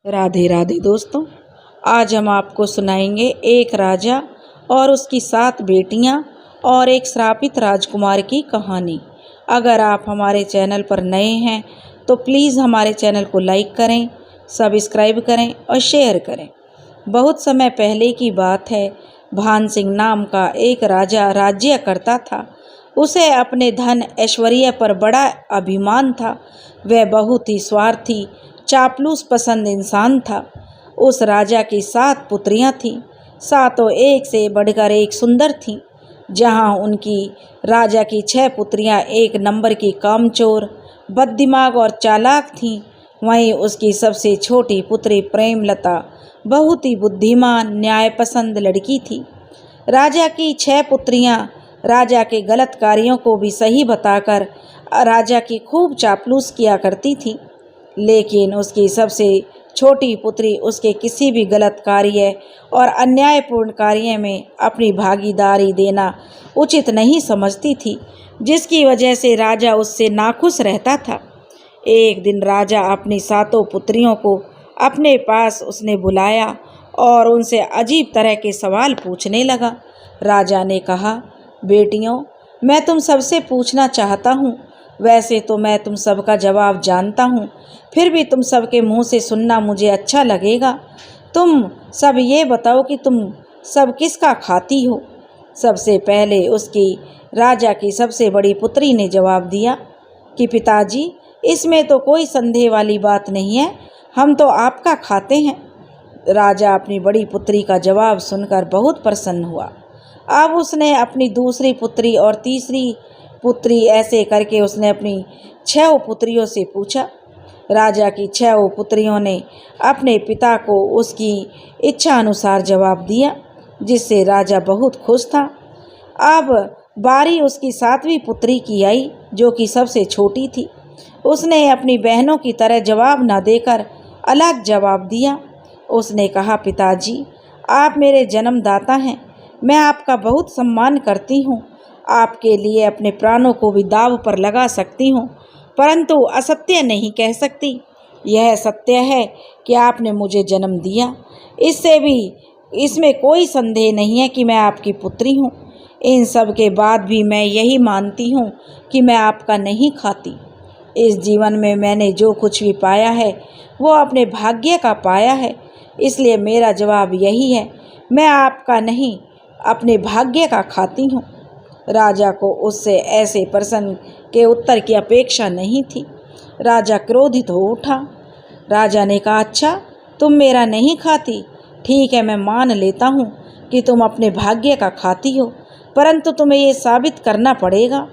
राधे राधे दोस्तों। आज हम आपको सुनाएंगे एक राजा और उसकी 7 बेटियां और एक श्रापित राजकुमार की कहानी। अगर आप हमारे चैनल पर नए हैं तो प्लीज़ हमारे चैनल को लाइक करें, सब्सक्राइब करें और शेयर करें। बहुत समय पहले की बात है। भान सिंह नाम का एक राजा राज्य करता था। उसे अपने धन ऐश्वर्य पर बड़ा अभिमान था। वह बहुत ही स्वार्थी, चापलूस पसंद इंसान था। उस राजा की 7 पुत्रियां थीं। सातों एक से बढ़कर एक सुंदर थीं। जहां उनकी राजा की 6 पुत्रियां एक नंबर की कामचोर, बददिमाग और चालाक थीं, वहीं उसकी सबसे छोटी पुत्री प्रेमलता बहुत ही बुद्धिमान, न्यायपसंद लड़की थी। राजा की 6 पुत्रियां राजा के गलत कार्यों को भी सही बताकर राजा की खूब चापलूस किया करती थीं। लेकिन उसकी सबसे छोटी पुत्री उसके किसी भी गलत कार्य और अन्यायपूर्ण कार्य में अपनी भागीदारी देना उचित नहीं समझती थी, जिसकी वजह से राजा उससे नाखुश रहता था। एक दिन राजा अपनी 7 पुत्रियों को अपने पास उसने बुलाया और उनसे अजीब तरह के सवाल पूछने लगा। राजा ने कहा, बेटियों, मैं तुम सबसे पूछना चाहता हूँ। वैसे तो मैं तुम सबका जवाब जानता हूँ, फिर भी तुम सबके मुंह से सुनना मुझे अच्छा लगेगा। तुम सब ये बताओ कि तुम सब किसका खाती हो। सबसे पहले उसकी राजा की सबसे बड़ी पुत्री ने जवाब दिया कि पिताजी, इसमें तो कोई संदेह वाली बात नहीं है, हम तो आपका खाते हैं। राजा अपनी बड़ी पुत्री का जवाब सुनकर बहुत प्रसन्न हुआ। अब उसने अपनी दूसरी पुत्री और तीसरी पुत्री, ऐसे करके उसने अपनी 6 पुत्रियों से पूछा। राजा की 6 पुत्रियों ने अपने पिता को उसकी इच्छा अनुसार जवाब दिया, जिससे राजा बहुत खुश था। अब बारी उसकी 7वीं पुत्री की आई, जो कि सबसे छोटी थी। उसने अपनी बहनों की तरह जवाब न देकर अलग जवाब दिया। उसने कहा, पिताजी, आप मेरे जन्मदाता हैं, मैं आपका बहुत सम्मान करती हूँ। आपके लिए अपने प्राणों को भी दांव पर लगा सकती हूँ, परंतु असत्य नहीं कह सकती। यह सत्य है कि आपने मुझे जन्म दिया, इसमें कोई संदेह नहीं है कि मैं आपकी पुत्री हूँ। इन सब के बाद भी मैं यही मानती हूँ कि मैं आपका नहीं खाती। इस जीवन में मैंने जो कुछ भी पाया है वो अपने भाग्य का पाया है, इसलिए मेरा जवाब यही है, मैं आपका नहीं, अपने भाग्य का खाती हूँ। राजा को उससे ऐसे प्रश्न के उत्तर की अपेक्षा नहीं थी। राजा क्रोधित हो उठा। राजा ने कहा, अच्छा, तुम मेरा नहीं खाती, ठीक है, मैं मान लेता हूँ कि तुम अपने भाग्य का खाती हो, परंतु तुम्हें ये साबित करना पड़ेगा।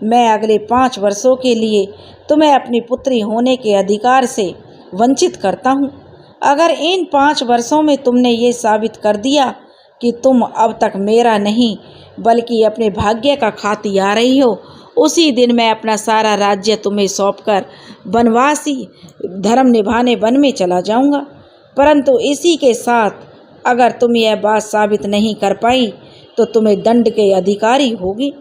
मैं अगले 5 वर्षों के लिए तुम्हें अपनी पुत्री होने के अधिकार से वंचित करता हूँ। अगर इन 5 वर्षों में तुमने ये साबित कर दिया कि तुम अब तक मेरा नहीं बल्कि अपने भाग्य का खाती आ रही हो, उसी दिन मैं अपना सारा राज्य तुम्हें सौंपकर वनवासी धर्म निभाने वन में चला जाऊंगा। परंतु इसी के साथ अगर तुम यह बात साबित नहीं कर पाई तो तुम्हें दंड के अधिकारी होगी।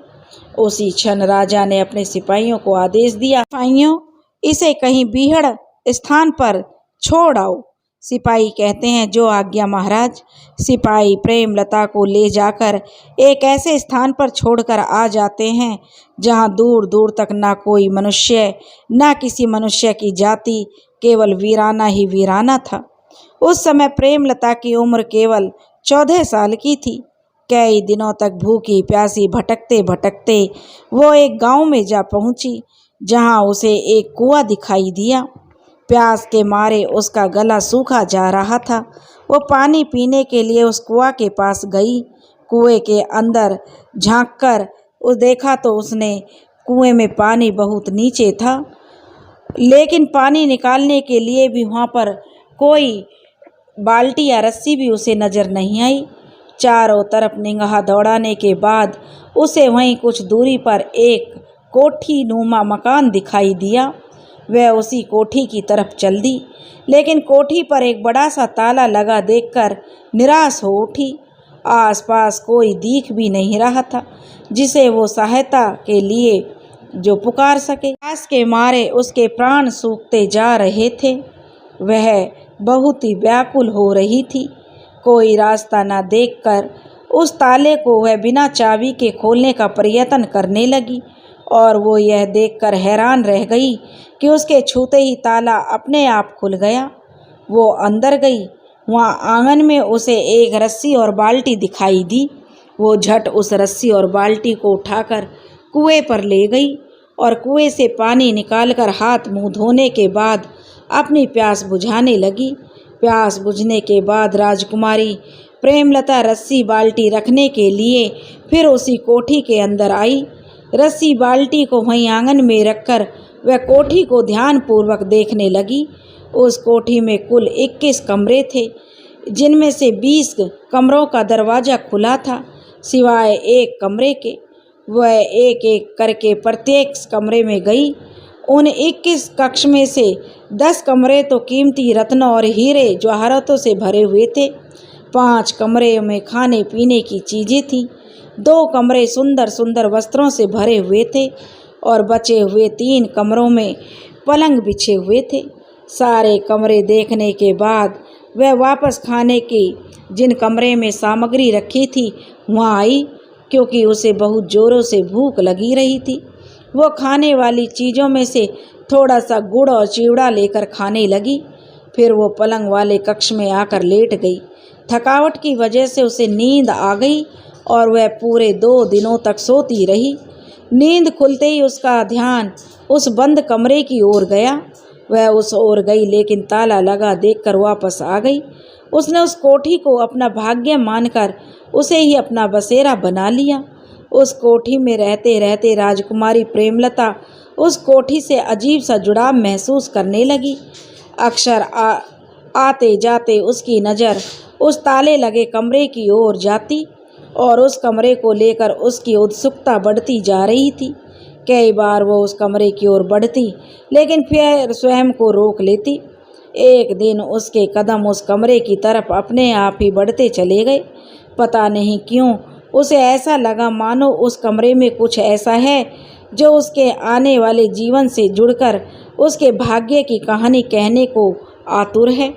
उसी क्षण राजा ने अपने सिपाहियों को आदेश दिया, सिपाहियों, इसे कहीं बीहड़ स्थान पर छोड़ आओ। सिपाही कहते हैं, जो आज्ञा महाराज। सिपाही प्रेमलता को ले जाकर एक ऐसे स्थान पर छोड़कर आ जाते हैं जहां दूर दूर तक ना कोई मनुष्य, ना किसी मनुष्य की जाति, केवल वीराना ही वीराना था। उस समय प्रेमलता की उम्र केवल 14 साल की थी। कई दिनों तक भूखी प्यासी भटकते भटकते वो एक गांव में जा पहुंची, जहां उसे एक कुआं दिखाई दिया। प्यास के मारे उसका गला सूखा जा रहा था। वो पानी पीने के लिए उस कुआं के पास गई। कुएं के अंदर झांककर देखा तो उसने कुएं में पानी बहुत नीचे था, लेकिन पानी निकालने के लिए भी वहाँ पर कोई बाल्टी या रस्सी भी उसे नज़र नहीं आई। चारों तरफ निगाह दौड़ाने के बाद उसे वहीं कुछ दूरी पर एक कोठी नुमा मकान दिखाई दिया। वह उसी कोठी की तरफ चल दी, लेकिन कोठी पर एक बड़ा सा ताला लगा देखकर निराश हो उठी। आसपास कोई दिख भी नहीं रहा था जिसे वो सहायता के लिए जो पुकार सके। प्यास के मारे उसके प्राण सूखते जा रहे थे। वह बहुत ही व्याकुल हो रही थी। कोई रास्ता न देखकर उस ताले को वह बिना चाबी के खोलने का प्रयत्न करने लगी और वो यह देखकर हैरान रह गई कि उसके छूते ही ताला अपने आप खुल गया। वो अंदर गई। वहाँ आंगन में उसे एक रस्सी और बाल्टी दिखाई दी। वो झट उस रस्सी और बाल्टी को उठाकर कुएं पर ले गई और कुएं से पानी निकालकर हाथ मुंह धोने के बाद अपनी प्यास बुझाने लगी। प्यास बुझने के बाद राजकुमारी प्रेमलता रस्सी बाल्टी रखने के लिए फिर उसी कोठी के अंदर आई। रस्सी बाल्टी को वहीं आंगन में रखकर वह कोठी को ध्यानपूर्वक देखने लगी। उस कोठी में कुल 21 कमरे थे, जिनमें से 20 कमरों का दरवाज़ा खुला था, सिवाय एक कमरे के। वह एक एक करके प्रत्येक कमरे में गई। उन 21 कक्ष में से 10 कमरे तो कीमती रत्नों और हीरे जवाहरातों से भरे हुए थे। 5 कमरे में खाने पीने की चीज़ें थीं। 2 कमरे सुंदर सुंदर वस्त्रों से भरे हुए थे और बचे हुए 3 कमरों में पलंग बिछे हुए थे। सारे कमरे देखने के बाद वह वापस खाने की जिन कमरे में सामग्री रखी थी वहाँ आई, क्योंकि उसे बहुत ज़ोरों से भूख लगी रही थी। वो खाने वाली चीज़ों में से थोड़ा सा गुड़ और चिवड़ा लेकर खाने लगी। फिर वो पलंग वाले कक्ष में आकर लेट गई। थकावट की वजह से उसे नींद आ गई और वह पूरे 2 दिनों तक सोती रही। नींद खुलते ही उसका ध्यान उस बंद कमरे की ओर गया। वह उस ओर गई, लेकिन ताला लगा देखकर वापस आ गई। उसने उस कोठी को अपना भाग्य मानकर उसे ही अपना बसेरा बना लिया। उस कोठी में रहते रहते राजकुमारी प्रेमलता उस कोठी से अजीब सा जुड़ाव महसूस करने लगी। अक्सर आते जाते उसकी नज़र उस ताले लगे कमरे की ओर जाती और उस कमरे को लेकर उसकी उत्सुकता बढ़ती जा रही थी। कई बार वो उस कमरे की ओर बढ़ती, लेकिन फिर स्वयं को रोक लेती। एक दिन उसके कदम उस कमरे की तरफ अपने आप ही बढ़ते चले गए। पता नहीं क्यों उसे ऐसा लगा मानो उस कमरे में कुछ ऐसा है जो उसके आने वाले जीवन से जुड़कर उसके भाग्य की कहानी कहने को आतुर है।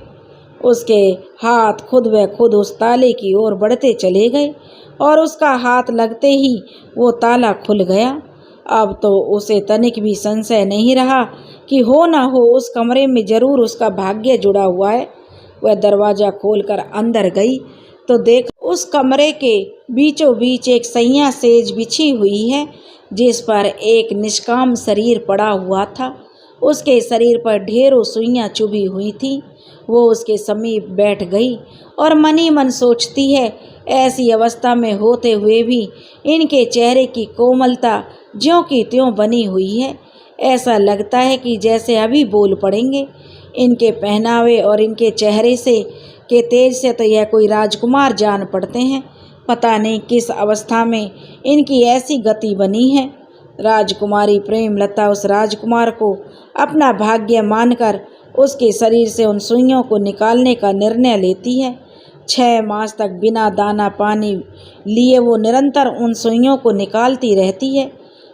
उसके हाथ खुद व खुद उस ताले की ओर बढ़ते चले गए और उसका हाथ लगते ही वो ताला खुल गया। अब तो उसे तनिक भी संशय नहीं रहा कि हो ना हो उस कमरे में जरूर उसका भाग्य जुड़ा हुआ है। वह दरवाज़ा खोलकर अंदर गई तो देख उस कमरे के बीचों बीच एक सैया सेज बिछी हुई है, जिस पर एक निष्काम शरीर पड़ा हुआ था। उसके शरीर पर ढेरों सुइयां चुभी हुई थीं। वो उसके समीप बैठ गई और मन ही मन सोचती है, ऐसी अवस्था में होते हुए भी इनके चेहरे की कोमलता ज्यों की त्यों बनी हुई है। ऐसा लगता है कि जैसे अभी बोल पड़ेंगे। इनके पहनावे और इनके चेहरे से के तेज से तो यह कोई राजकुमार जान पड़ते हैं। पता नहीं किस अवस्था में इनकी ऐसी गति बनी है। राजकुमारी प्रेमलता उस राजकुमार को अपना भाग्य मानकर उसके शरीर से उन सुइयों को निकालने का निर्णय लेती है। 6 मास तक बिना दाना पानी लिए वो निरंतर उन सुइयों को निकालती रहती है।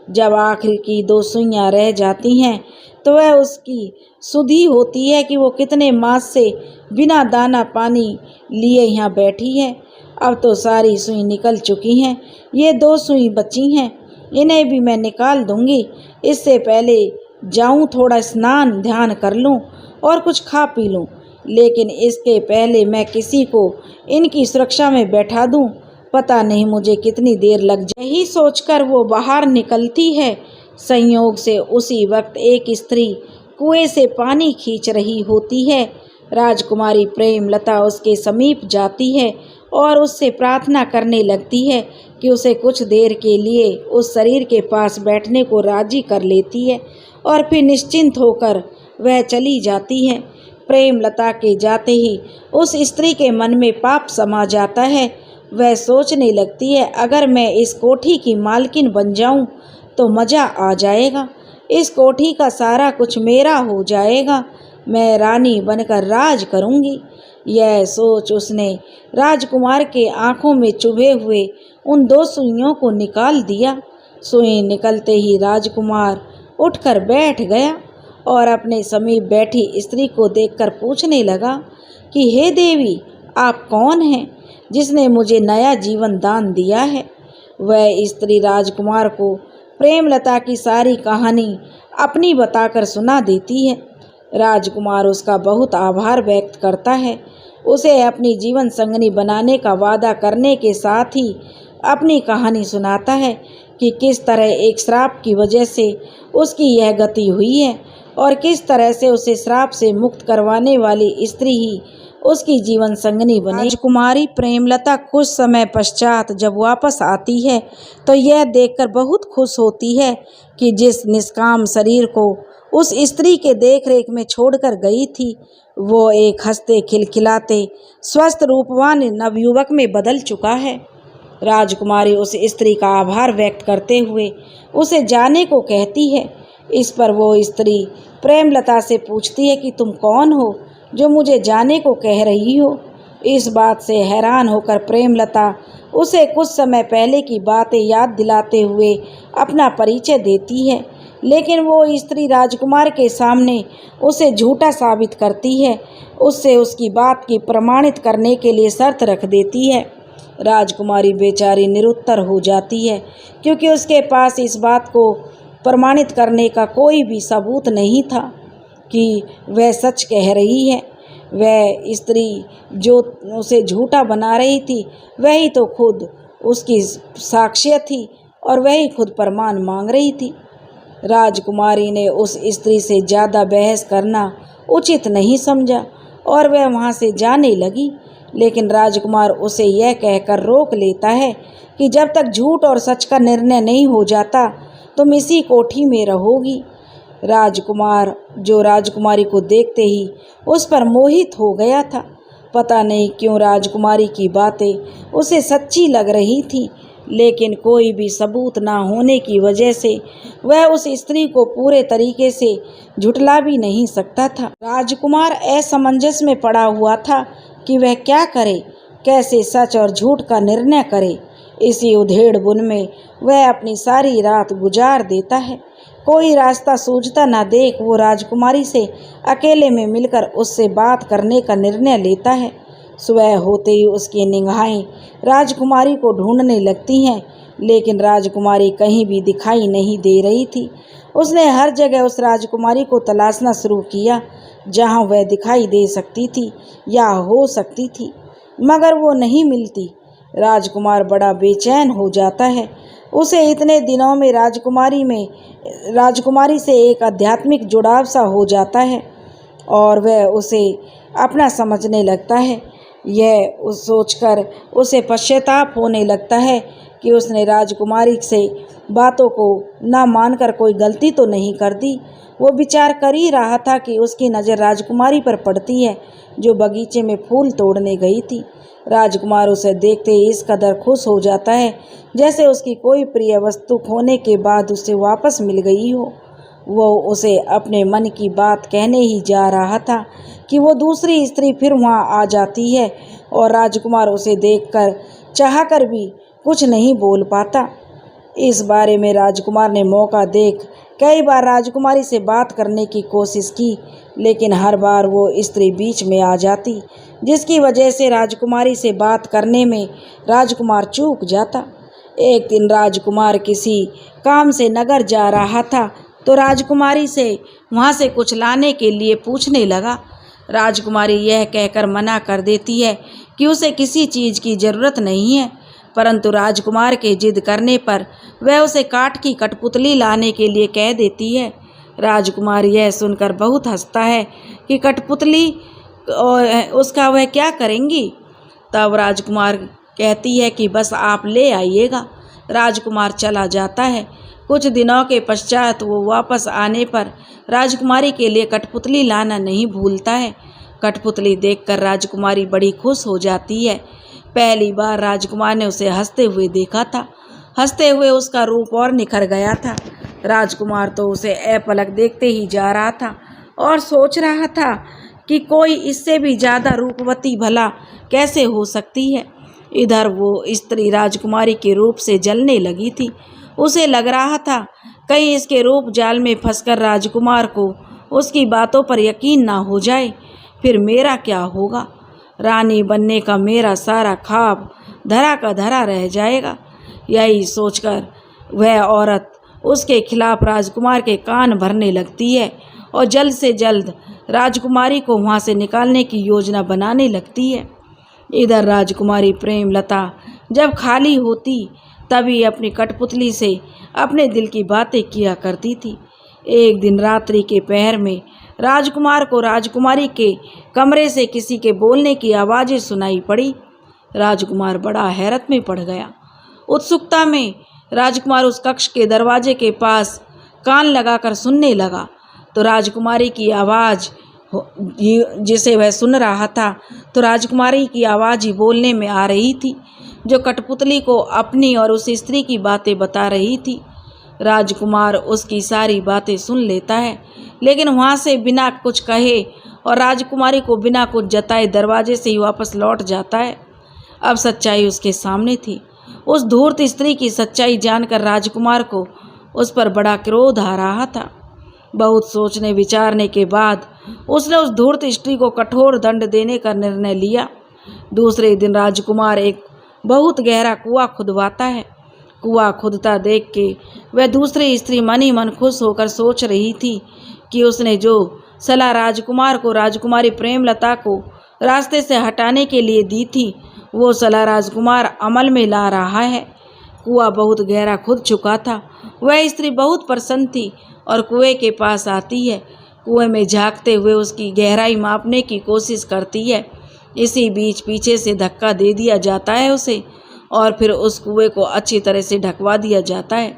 जब आखिर की 2 सुइयां रह जाती हैं तो वह उसकी सुधि होती है कि वो कितने मास से बिना दाना पानी लिए यहाँ बैठी है। अब तो सारी सुई निकल चुकी हैं, ये 2 सुई बची हैं, इन्हें भी मैं निकाल दूंगी। इससे पहले जाऊं थोड़ा स्नान ध्यान कर लूं और कुछ खा पी लूं, लेकिन इसके पहले मैं किसी को इनकी सुरक्षा में बैठा दूं। पता नहीं मुझे कितनी देर लग जाए। यही सोचकर वो बाहर निकलती है। संयोग से उसी वक्त एक स्त्री कुएं से पानी खींच रही होती है। राजकुमारी प्रेमलता उसके समीप जाती है और उससे प्रार्थना करने लगती है कि उसे कुछ देर के लिए उस शरीर के पास बैठने को राजी कर लेती है और फिर निश्चिंत होकर वह चली जाती है। प्रेमलता के जाते ही उस स्त्री के मन में पाप समा जाता है। वह सोचने लगती है, अगर मैं इस कोठी की मालकिन बन जाऊं तो मज़ा आ जाएगा। इस कोठी का सारा कुछ मेरा हो जाएगा। मैं रानी बनकर राज करूंगी। यह सोच उसने राजकुमार के आंखों में चुभे हुए उन 2 सुइयों को निकाल दिया। सुई निकलते ही राजकुमार उठकर बैठ गया और अपने समीप बैठी स्त्री को देखकर पूछने लगा कि हे देवी, आप कौन हैं जिसने मुझे नया जीवन दान दिया है। वह स्त्री राजकुमार को प्रेमलता की सारी कहानी अपनी बताकर सुना देती है। राजकुमार उसका बहुत आभार व्यक्त करता है, उसे अपनी जीवन संगनी बनाने का वादा करने के साथ ही अपनी कहानी सुनाता है कि किस तरह एक श्राप की वजह से उसकी यह गति हुई है और किस तरह से उसे श्राप से मुक्त करवाने वाली स्त्री ही उसकी जीवन संगनी बनी। राजकुमारी प्रेमलता कुछ समय पश्चात जब वापस आती है तो यह देखकर बहुत खुश होती है कि जिस निष्काम शरीर को उस स्त्री के देखरेख में छोड़कर गई थी, वो एक हंसते खिलखिलाते स्वस्थ रूपवान नवयुवक में बदल चुका है। राजकुमारी उस स्त्री का आभार व्यक्त करते हुए उसे जाने को कहती है। इस पर वो स्त्री प्रेमलता से पूछती है कि तुम कौन हो जो मुझे जाने को कह रही हो। इस बात से हैरान होकर प्रेमलता उसे कुछ समय पहले की बातें याद दिलाते हुए अपना परिचय देती है, लेकिन वो स्त्री राजकुमार के सामने उसे झूठा साबित करती है। उससे उसकी बात की प्रमाणित करने के लिए शर्त रख देती है। राजकुमारी बेचारी निरुत्तर हो जाती है, क्योंकि उसके पास इस बात को प्रमाणित करने का कोई भी सबूत नहीं था कि वह सच कह रही है। वह स्त्री जो उसे झूठा बना रही थी, वही तो खुद उसकी साक्ष्य थी और वही खुद प्रमाण मांग रही थी। राजकुमारी ने उस स्त्री से ज़्यादा बहस करना उचित नहीं समझा और वह वहाँ से जाने लगी, लेकिन राजकुमार उसे यह कहकर रोक लेता है कि जब तक झूठ और सच का निर्णय नहीं हो जाता तुम इसी कोठी में रहोगी। राजकुमार जो राजकुमारी को देखते ही उस पर मोहित हो गया था। पता नहीं क्यों राजकुमारी की बातें उसे सच्ची लग रही थी, लेकिन कोई भी सबूत ना होने की वजह से वह उस स्त्री को पूरे तरीके से झुठला भी नहीं सकता था। राजकुमार असमंजस में पड़ा हुआ था कि वह क्या करे, कैसे सच और झूठ का निर्णय करे। इसी उधेड़-बुन में वह अपनी सारी रात गुजार देता है। कोई रास्ता सूझता न देख वो राजकुमारी से अकेले में मिलकर उससे बात करने का निर्णय लेता है। सुबह होते ही उसकी निगाहें राजकुमारी को ढूंढने लगती हैं, लेकिन राजकुमारी कहीं भी दिखाई नहीं दे रही थी। उसने हर जगह उस राजकुमारी को तलाशना शुरू किया जहां वह दिखाई दे सकती थी या हो सकती थी, मगर वो नहीं मिलती। राजकुमार बड़ा बेचैन हो जाता है। उसे इतने दिनों में राजकुमारी से एक आध्यात्मिक जुड़ाव सा हो जाता है और वह उसे अपना समझने लगता है। यह उस सोचकर उसे पश्चाताप होने लगता है कि उसने राजकुमारी से बातों को ना मानकर कोई गलती तो नहीं कर दी। वो विचार कर ही रहा था कि उसकी नज़र राजकुमारी पर पड़ती है जो बगीचे में फूल तोड़ने गई थी। राजकुमार उसे देखते ही इस कदर खुश हो जाता है जैसे उसकी कोई प्रिय वस्तु खोने के बाद उसे वापस मिल गई हो। वो उसे अपने मन की बात कहने ही जा रहा था कि वो दूसरी स्त्री फिर वहाँ आ जाती है और राजकुमार उसे देखकर चाहकर भी कुछ नहीं बोल पाता। इस बारे में राजकुमार ने मौका देख कई बार राजकुमारी से बात करने की कोशिश की, लेकिन हर बार वो स्त्री बीच में आ जाती, जिसकी वजह से राजकुमारी से बात करने में राजकुमार चूक जाता। एक दिन राजकुमार किसी काम से नगर जा रहा था तो राजकुमारी से वहाँ से कुछ लाने के लिए पूछने लगा। राजकुमारी यह कहकर मना कर देती है कि उसे किसी चीज़ की ज़रूरत नहीं है, परंतु राजकुमार के जिद करने पर वह उसे काठ की कठपुतली लाने के लिए कह देती है। राजकुमार यह सुनकर बहुत हंसता है कि कठपुतली और उसका वह क्या करेंगी। तब राजकुमार कहती है कि बस आप ले आइएगा। राजकुमार चला जाता है। कुछ दिनों के पश्चात वो वापस आने पर राजकुमारी के लिए कठपुतली लाना नहीं भूलता है। कठपुतली देखकर राजकुमारी बड़ी खुश हो जाती है। पहली बार राजकुमार ने उसे हंसते हुए देखा था। हंसते हुए उसका रूप और निखर गया था। राजकुमार तो उसे अपलक देखते ही जा रहा था और सोच रहा था कि कोई इससे भी ज़्यादा रूपवती भला कैसे हो सकती है। इधर वो स्त्री राजकुमारी के रूप से जलने लगी थी। उसे लग रहा था कहीं इसके रूप जाल में फंसकर राजकुमार को उसकी बातों पर यकीन ना हो जाए, फिर मेरा क्या होगा। रानी बनने का मेरा सारा ख्वाब धरा का धरा रह जाएगा। यही सोचकर वह औरत उसके खिलाफ राजकुमार के कान भरने लगती है और जल्द से जल्द राजकुमारी को वहाँ से निकालने की योजना बनाने लगती है। इधर राजकुमारी प्रेमलता जब खाली होती तभी अपनी कठपुतली से अपने दिल की बातें किया करती थी। एक दिन रात्रि के पहर में राजकुमार को राजकुमारी के कमरे से किसी के बोलने की आवाज़ें सुनाई पड़ी। राजकुमार बड़ा हैरत में पड़ गया। उत्सुकता में राजकुमार उस कक्ष के दरवाजे के पास कान लगाकर सुनने लगा तो राजकुमारी की आवाज़ जिसे वह सुन रहा था तो राजकुमारी की आवाज़ ही बोलने में आ रही थी, जो कठपुतली को अपनी और उस स्त्री की बातें बता रही थी। राजकुमार उसकी सारी बातें सुन लेता है, लेकिन वहाँ से बिना कुछ कहे और राजकुमारी को बिना कुछ जताए दरवाजे से ही वापस लौट जाता है। अब सच्चाई उसके सामने थी। उस धूर्त स्त्री की सच्चाई जानकर राजकुमार को उस पर बड़ा क्रोध आ रहा था। बहुत सोचने विचारने के बाद उसने उस धूर्त स्त्री को कठोर दंड देने का निर्णय लिया। दूसरे दिन राजकुमार एक बहुत गहरा कुआं खुदवाता है। कुआं खुदता देख के वह दूसरी स्त्री मन ही मन खुश होकर सोच रही थी कि उसने जो सलाह राजकुमार को राजकुमारी प्रेमलता को रास्ते से हटाने के लिए दी थी, वो सलाह राजकुमार अमल में ला रहा है। कुआं बहुत गहरा खुद चुका था। वह स्त्री बहुत प्रसन्न थी और कुएं के पास आती है। कुएं में झांकते हुए उसकी गहराई मापने की कोशिश करती है। इसी बीच पीछे से धक्का दे दिया जाता है उसे और फिर उस कुएं को अच्छी तरह से ढकवा दिया जाता है।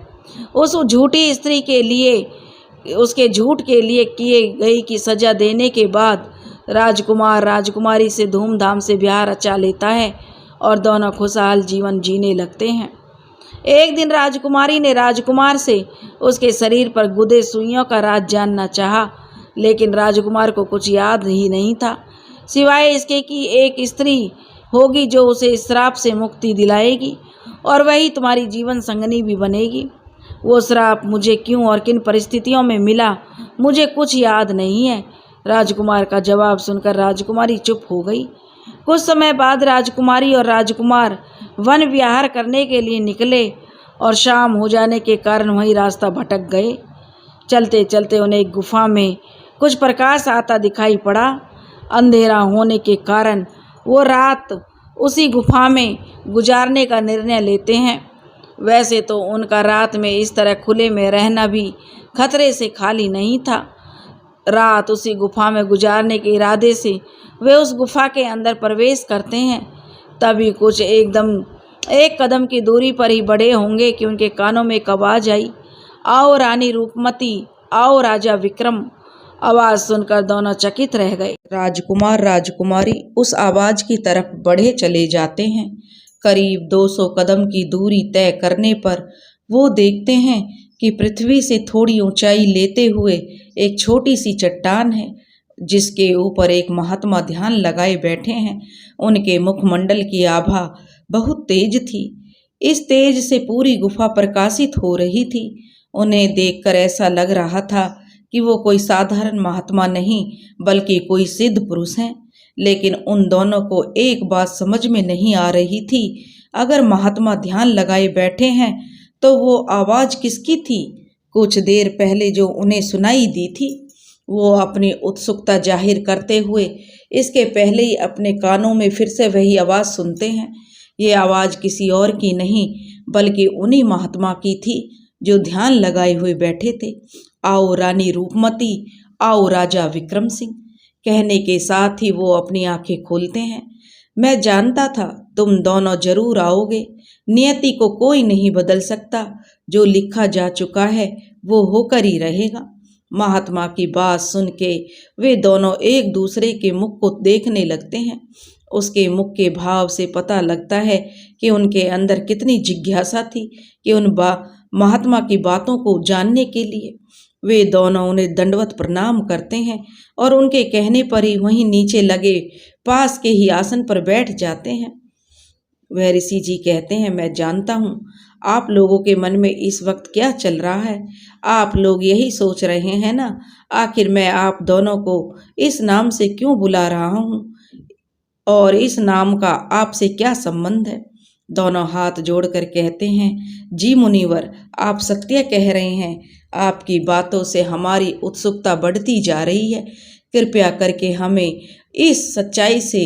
उस झूठी स्त्री के लिए उसके झूठ के लिए किए गई की सज़ा देने के बाद राजकुमार राजकुमारी से धूमधाम से ब्याह रचा लेता है और दोनों खुशहाल जीवन जीने लगते हैं। एक दिन राजकुमारी ने राजकुमार से उसके शरीर पर गुदे सुइयों का राज जानना चाहा, लेकिन राजकुमार को कुछ याद ही नहीं था सिवाय इसके कि एक स्त्री होगी जो उसे इस श्राप से मुक्ति दिलाएगी और वही तुम्हारी जीवन संगनी भी बनेगी। वो श्राप मुझे क्यों और किन परिस्थितियों में मिला मुझे कुछ याद नहीं है। राजकुमार का जवाब सुनकर राजकुमारी चुप हो गई। कुछ समय बाद राजकुमारी और राजकुमार वन विहार करने के लिए निकले और शाम हो जाने के कारण वही रास्ता भटक गए। चलते चलते उन्हें एक गुफा में कुछ प्रकाश आता दिखाई पड़ा। अंधेरा होने के कारण वो रात उसी गुफा में गुजारने का निर्णय लेते हैं। वैसे तो उनका रात में इस तरह खुले में रहना भी खतरे से खाली नहीं था। रात उसी गुफा में गुजारने के इरादे से वे उस गुफा के अंदर प्रवेश करते हैं। तभी कुछ एक कदम की दूरी पर ही बड़े होंगे कि उनके कानों में एक आवाज़ आई, आओ रानी रूपमती, आओ राजा विक्रम। आवाज़ सुनकर दोनों चकित रह गए। राजकुमार राजकुमारी उस आवाज़ की तरफ बढ़े चले जाते हैं। करीब 200 कदम की दूरी तय करने पर वो देखते हैं कि पृथ्वी से थोड़ी ऊंचाई लेते हुए एक छोटी सी चट्टान है, जिसके ऊपर एक महात्मा ध्यान लगाए बैठे हैं। उनके मुखमंडल की आभा बहुत तेज थी। इस तेज से पूरी गुफा प्रकाशित हो रही थी। उन्हें देखकर ऐसा लग रहा था कि वो कोई साधारण महात्मा नहीं बल्कि कोई सिद्ध पुरुष हैं। लेकिन उन दोनों को एक बात समझ में नहीं आ रही थी, अगर महात्मा ध्यान लगाए बैठे हैं तो वो आवाज़ किसकी थी? कुछ देर पहले जो उन्हें सुनाई दी थी। वो अपनी उत्सुकता जाहिर करते हुए इसके पहले ही अपने कानों में फिर से वही आवाज़ सुनते हैं। ये आवाज़ किसी और की नहीं बल्कि उन्हीं महात्मा की थी जो ध्यान लगाए हुए बैठे थे। आओ रानी रूपमती, आओ राजा विक्रम सिंह। कहने के साथ ही वो अपनी आंखें खोलते हैं। मैं जानता था तुम दोनों जरूर आओगे। नियति को कोई नहीं बदल सकता। जो लिखा जा चुका है वो होकर ही रहेगा। महात्मा की बात सुन के वे दोनों एक दूसरे के मुख को देखने लगते हैं। उसके मुख के भाव से पता लगता है कि उनके अंदर कितनी जिज्ञासा थी कि उन महात्मा की बातों को जानने के लिए। वे दोनों उन्हें दंडवत प्रणाम करते हैं और उनके कहने पर ही वहीं नीचे लगे पास के ही आसन पर बैठ जाते हैं। वह ऋषि जी कहते हैं, मैं जानता हूँ आप लोगों के मन में इस वक्त क्या चल रहा है? आप लोग यही सोच रहे हैं ना, आखिर मैं आप दोनों को इस नाम से क्यों बुला रहा हूँ और इस नाम का आपसे क्या संबंध है? दोनों हाथ जोड़कर कहते हैं, जी मुनिवर, आप सत्य कह रहे हैं। आपकी बातों से हमारी उत्सुकता बढ़ती जा रही है। कृपया करके हमें इस सच्चाई से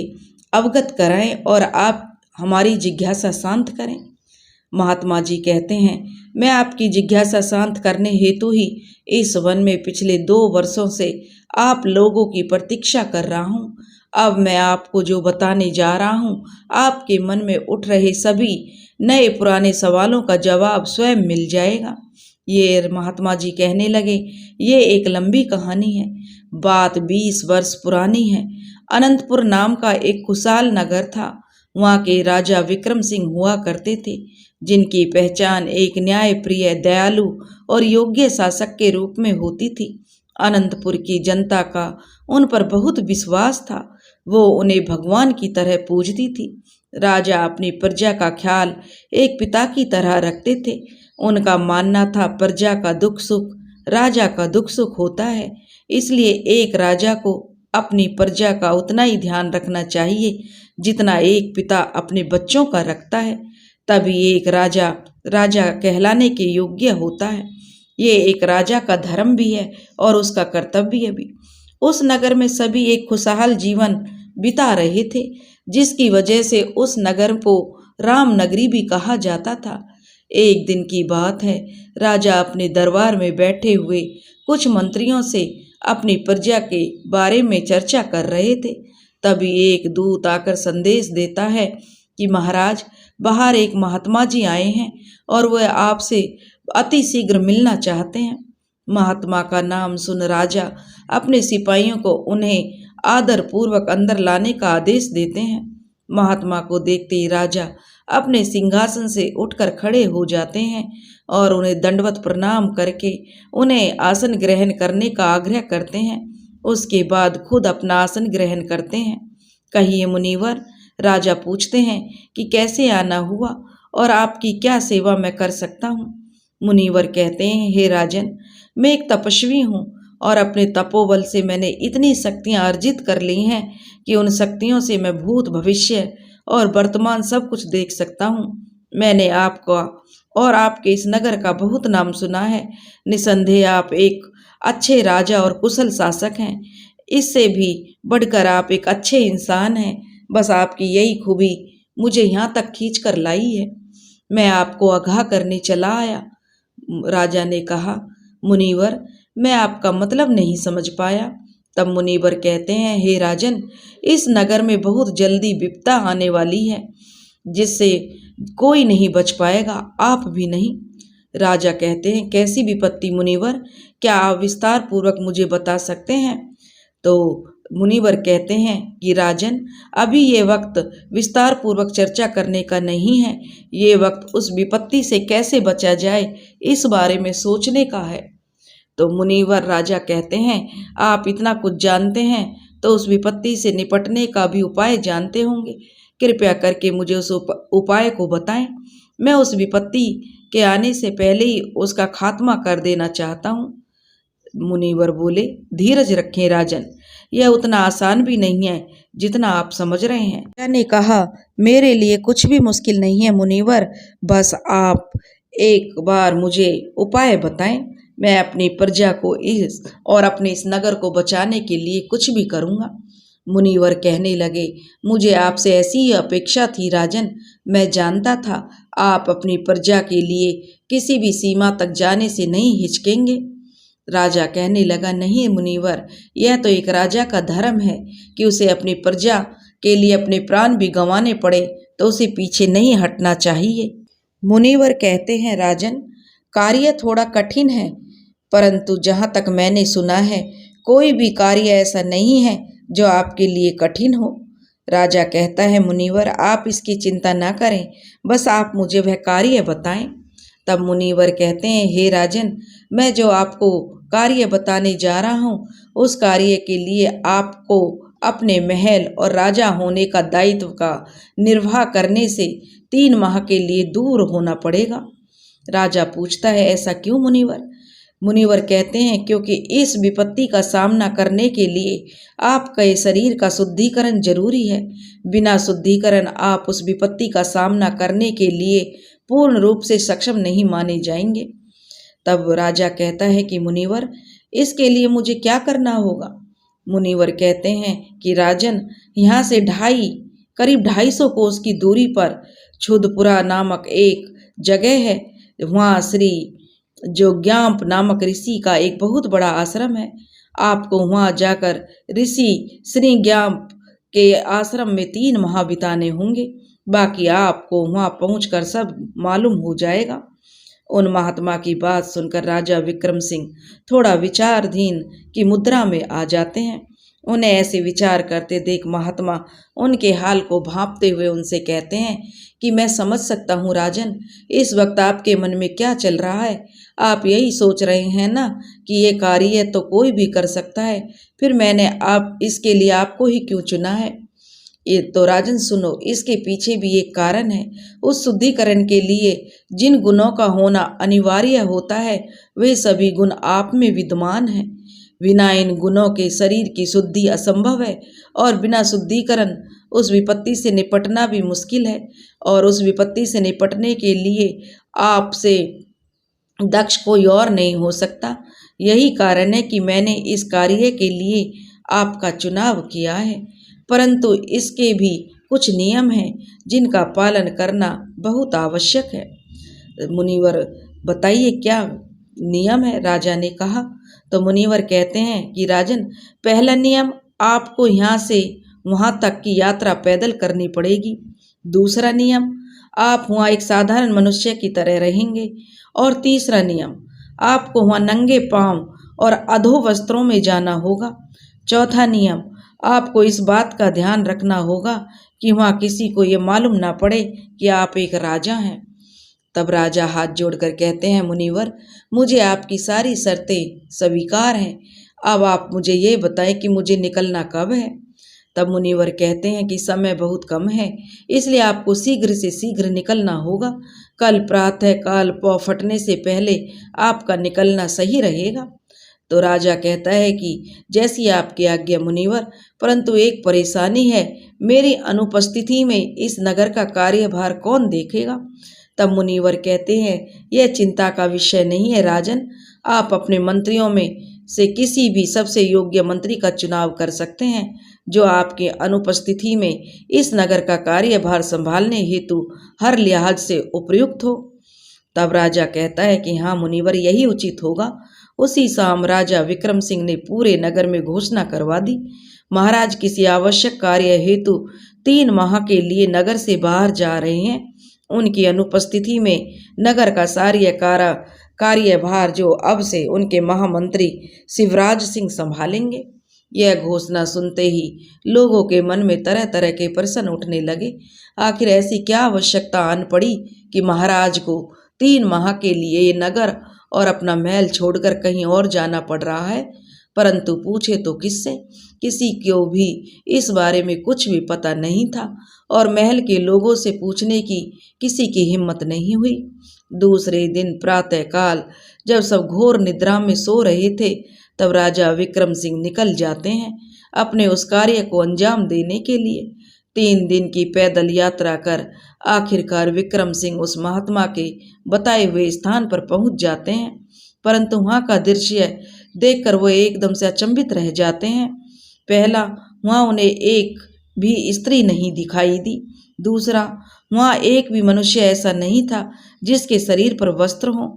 अवगत कराएं और आप हमारी जिज्ञासा शांत करें। महात्मा जी कहते हैं, मैं आपकी जिज्ञासा शांत करने हेतु ही इस वन में पिछले 2 वर्षों से आप लोगों की प्रतीक्षा कर रहा हूँ। अब मैं आपको जो बताने जा रहा हूँ, आपके मन में उठ रहे सभी नए पुराने सवालों का जवाब स्वयं मिल जाएगा। ये महात्मा जी कहने लगे, ये एक लंबी कहानी है। बात 20 वर्ष पुरानी है। अनंतपुर नाम का एक खुशहाल नगर था। वहाँ के राजा विक्रम सिंह हुआ करते थे, जिनकी पहचान एक न्यायप्रिय, दयालु और योग्य शासक के रूप में होती थी। अनंतपुर की जनता का उन पर बहुत विश्वास था। वो उन्हें भगवान की तरह पूजती थी। राजा अपनी प्रजा का ख्याल एक पिता की तरह रखते थे। उनका मानना था, प्रजा का दुख सुख राजा का दुख सुख होता है। इसलिए एक राजा को अपनी प्रजा का उतना ही ध्यान रखना चाहिए जितना एक पिता अपने बच्चों का रखता है। तभी एक राजा राजा कहलाने के योग्य होता है। ये एक राजा का धर्म भी है और उसका कर्तव्य भी। उस नगर में सभी एक खुशहाल जीवन बिता रहे थे, जिसकी वजह से उस नगर को राम नगरी भी कहा जाता था। एक दिन की बात है, राजा अपने दरबार में बैठे हुए कुछ मंत्रियों से अपनी प्रजा के बारे में चर्चा कर रहे थे। तभी एक दूत आकर संदेश देता है कि महाराज, बाहर एक महात्मा जी आए हैं और वह आपसे अति शीघ्र मिलना चाहते हैं। महात्मा का नाम सुन राजा अपने सिपाहियों को उन्हें आदर पूर्वक अंदर लाने का आदेश देते हैं। महात्मा को देखते ही राजा अपने सिंहासन से उठकर खड़े हो जाते हैं और उन्हें दंडवत प्रणाम करके उन्हें आसन ग्रहण करने का आग्रह करते हैं। उसके बाद खुद अपना आसन ग्रहण करते हैं। कहिए मुनिवर, राजा पूछते हैं कि कैसे आना हुआ और आपकी क्या सेवा मैं कर सकता हूँ। मुनिवर कहते हैं, हे राजन, मैं एक तपस्वी हूँ और अपने तपोबल से मैंने इतनी शक्तियाँ अर्जित कर ली हैं कि उन शक्तियों से मैं भूत, भविष्य और वर्तमान सब कुछ देख सकता हूँ। मैंने आपका और आपके इस नगर का बहुत नाम सुना है। निसंदेह आप एक अच्छे राजा और कुशल शासक हैं। इससे भी बढ़कर आप एक अच्छे इंसान हैं। बस आपकी यही खूबी मुझे यहाँ तक खींच कर लाई है। मैं आपको आगाह करने चला आया। राजा ने कहा, मुनिवर, मैं आपका मतलब नहीं समझ पाया। तब मुनिवर कहते हैं, हे राजन, इस नगर में बहुत जल्दी विपदा आने वाली है, जिससे कोई नहीं बच पाएगा, आप भी नहीं। राजा कहते हैं, कैसी विपत्ति मुनिवर? क्या आप विस्तार पूर्वक मुझे बता सकते हैं? तो मुनिवर कहते हैं कि राजन, अभी ये वक्त विस्तार पूर्वक चर्चा करने का नहीं है। ये वक्त उस विपत्ति से कैसे बचा जाए, इस बारे में सोचने का है। तो मुनिवर राजा कहते हैं, आप इतना कुछ जानते हैं तो उस विपत्ति से निपटने का भी उपाय जानते होंगे। कृपया करके मुझे उस उपाय को बताएं। मैं उस विपत्ति के आने से पहले ही उसका खात्मा कर देना चाहता हूँ। मुनिवर बोले, धीरज रखें राजन, यह उतना आसान भी नहीं है जितना आप समझ रहे हैं। राजा ने कहा, मेरे लिए कुछ भी मुश्किल नहीं है मुनिवर, बस आप एक बार मुझे उपाय बताएं। मैं अपनी प्रजा को अपने इस नगर को बचाने के लिए कुछ भी करूँगा। मुनिवर कहने लगे, मुझे आपसे ऐसी ही अपेक्षा थी राजन। मैं जानता था आप अपनी प्रजा के लिए किसी भी सीमा तक जाने से नहीं हिचकेंगे। राजा कहने लगा, नहीं मुनिवर, यह तो एक राजा का धर्म है कि उसे अपनी प्रजा के लिए अपने प्राण भी गंवाने पड़े तो उसे पीछे नहीं हटना चाहिए। मुनिवर कहते हैं, राजन, कार्य थोड़ा कठिन है, परंतु जहाँ तक मैंने सुना है, कोई भी कार्य ऐसा नहीं है जो आपके लिए कठिन हो। राजा कहता है, मुनिवर, आप इसकी चिंता ना करें, बस आप मुझे वह कार्य बताएं। तब मुनिवर कहते हैं, हे राजन, मैं जो आपको कार्य बताने जा रहा हूँ, उस कार्य के लिए आपको अपने महल और राजा होने का दायित्व का निर्वाह करने से 3 माह के लिए दूर होना पड़ेगा। राजा पूछता है, ऐसा क्यों मुनिवर? मुनिवर कहते हैं, क्योंकि इस विपत्ति का सामना करने के लिए आपके शरीर का शुद्धिकरण जरूरी है। बिना शुद्धिकरण आप उस विपत्ति का सामना करने के लिए पूर्ण रूप से सक्षम नहीं माने जाएंगे। तब राजा कहता है कि मुनिवर, इसके लिए मुझे क्या करना होगा? मुनिवर कहते हैं कि राजन, यहाँ से करीब 250 कोस की दूरी पर क्षुधपुरा नामक एक जगह है। वहाँ श्री जोग्यांप नामक ऋषि का एक बहुत बड़ा आश्रम है। आपको वहाँ जाकर ऋषि श्री ज्ञाप के आश्रम में 3 माह बिताने होंगे। बाकी आपको वहाँ पहुंचकर सब मालूम हो जाएगा। उन महात्मा की बात सुनकर राजा विक्रम सिंह थोड़ा विचारधीन की मुद्रा में आ जाते हैं। उन्हें ऐसे विचार करते देख महात्मा उनके हाल को भांपते हुए उनसे कहते हैं कि मैं समझ सकता हूँ राजन, इस वक्त आपके मन में क्या चल रहा है। आप यही सोच रहे हैं ना कि ये कार्य तो कोई भी कर सकता है, फिर मैंने इसके लिए आपको ही क्यों चुना है। ये तो राजन सुनो, इसके पीछे भी एक कारण है। उस शुद्धिकरण के लिए जिन गुणों का होना अनिवार्य होता है, वे सभी गुण आप में विद्यमान हैं। बिना इन गुणों के शरीर की शुद्धि असंभव है, और बिना शुद्धिकरण उस विपत्ति से निपटना भी मुश्किल है। और उस विपत्ति से निपटने के लिए आपसे दक्ष कोई और नहीं हो सकता। यही कारण है कि मैंने इस कार्य के लिए आपका चुनाव किया है। परंतु इसके भी कुछ नियम हैं जिनका पालन करना बहुत आवश्यक है। मुनिवर, बताइए क्या नियम है? राजा ने कहा। तो मुनिवर कहते हैं कि राजन, पहला नियम, आपको यहाँ से वहाँ तक की यात्रा पैदल करनी पड़ेगी। दूसरा नियम, आप वहाँ एक साधारण मनुष्य की तरह रहेंगे। और तीसरा नियम, आपको वहाँ नंगे पांव और अधो वस्त्रों में जाना होगा। चौथा नियम, आपको इस बात का ध्यान रखना होगा कि वहाँ किसी को ये मालूम ना पड़े कि आप एक राजा हैं। तब राजा हाथ जोड़कर कहते हैं, मुनिवर, मुझे आपकी सारी शर्तें स्वीकार हैं। अब आप मुझे ये बताएं कि मुझे निकलना कब है। तब मुनिवर कहते हैं कि समय बहुत कम है, इसलिए आपको शीघ्र से शीघ्र निकलना होगा। कल प्रातः काल पौ फटने से पहले आपका निकलना सही रहेगा। तो राजा कहता है कि जैसी आपकी आज्ञा मुनिवर, परंतु एक परेशानी है, मेरी अनुपस्थिति में इस नगर का कार्यभार कौन देखेगा। तब मुनिवर कहते हैं, यह चिंता का विषय नहीं है राजन, आप अपने मंत्रियों में से किसी भी सबसे योग्य मंत्री का चुनाव कर सकते हैं, जो आपके अनुपस्थिति में इस नगर का कार्यभार संभालने हेतु हर लिहाज से उपयुक्त हो। तब राजा कहता है कि हाँ मुनिवर, यही उचित होगा। उसी शाम राजा विक्रम सिंह ने पूरे नगर में घोषणा करवा दी, महाराज किसी आवश्यक कार्य हेतु 3 माह के लिए नगर से बाहर जा रहे हैं। उनकी अनुपस्थिति में नगर का सारी कार्यभार जो अब से उनके महामंत्री शिवराज सिंह संभालेंगे। यह घोषणा सुनते ही लोगों के मन में तरह तरह के प्रश्न उठने लगे। आखिर ऐसी क्या आवश्यकता आन पड़ी कि महाराज को 3 माह के लिए ये नगर और अपना महल छोड़कर कहीं और जाना पड़ रहा है। परंतु पूछे तो किससे? किसी को भी इस बारे में कुछ भी पता नहीं था, और महल के लोगों से पूछने की किसी की हिम्मत नहीं हुई। दूसरे दिन प्रातःकाल जब सब घोर निद्रा में सो रहे थे, तब राजा विक्रम सिंह निकल जाते हैं अपने उस कार्य को अंजाम देने के लिए। 3 दिन की पैदल यात्रा कर आखिरकार विक्रम सिंह उस महात्मा के बताए हुए स्थान पर पहुंच जाते हैं। परंतु वहाँ का दृश्य देखकर वो एकदम से अचंभित रह जाते हैं। पहला, वहाँ उन्हें एक भी स्त्री नहीं दिखाई दी। दूसरा, वहाँ एक भी मनुष्य ऐसा नहीं था जिसके शरीर पर वस्त्र हो।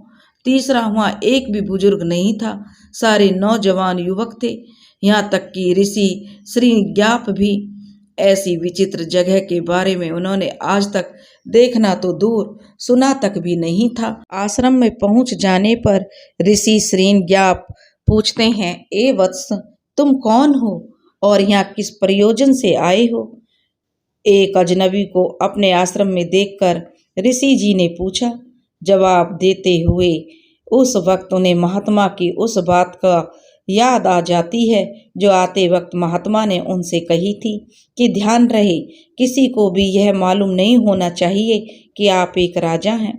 तीसरा, वहाँ एक भी बुजुर्ग नहीं था, सारे नौजवान युवक थे। यहाँ तक कि ऋषि श्री ज्ञाप भी। ऐसी विचित्र जगह के बारे में उन्होंने आज तक देखना तो दूर सुना तक भी नहीं था। आश्रम में पहुंच जाने पर ऋषि श्री ज्ञाप पूछते हैं, ए वत्स, तुम कौन हो और यहाँ किस प्रयोजन से आए हो? एक अजनबी को अपने आश्रम में देखकर ऋषि जी ने पूछा। जवाब देते हुए उस वक्त उन्हें महात्मा की उस बात का याद आ जाती है जो आते वक्त महात्मा ने उनसे कही थी कि ध्यान रहे, किसी को भी यह मालूम नहीं होना चाहिए कि आप एक राजा हैं।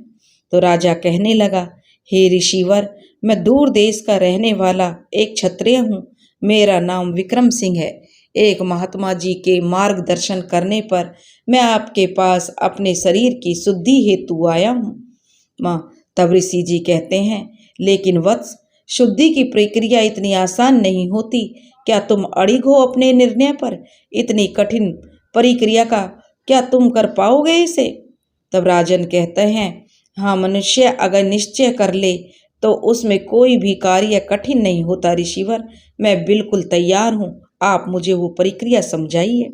तो राजा कहने लगा, हे ऋषिवर, मैं दूर देश का रहने वाला एक क्षत्रिय हूँ। मेरा नाम विक्रम सिंह है। एक महात्मा जी के मार्गदर्शन करने पर मैं आपके पास अपने शरीर की शुद्धि हेतु आया हूँ। माँ तब ऋषि जी कहते हैं, लेकिन वत्स, शुद्धि की प्रक्रिया इतनी आसान नहीं होती। क्या तुम अड़िग हो अपने निर्णय पर? इतनी कठिन प्रक्रिया का क्या तुम कर पाओगे इसे? तब राजन कहते हैं, हाँ, मनुष्य अगर निश्चय कर ले तो उसमें कोई भी कार्य कठिन नहीं होता ऋषिवर। मैं बिल्कुल तैयार हूँ, आप मुझे वो प्रक्रिया समझाइए।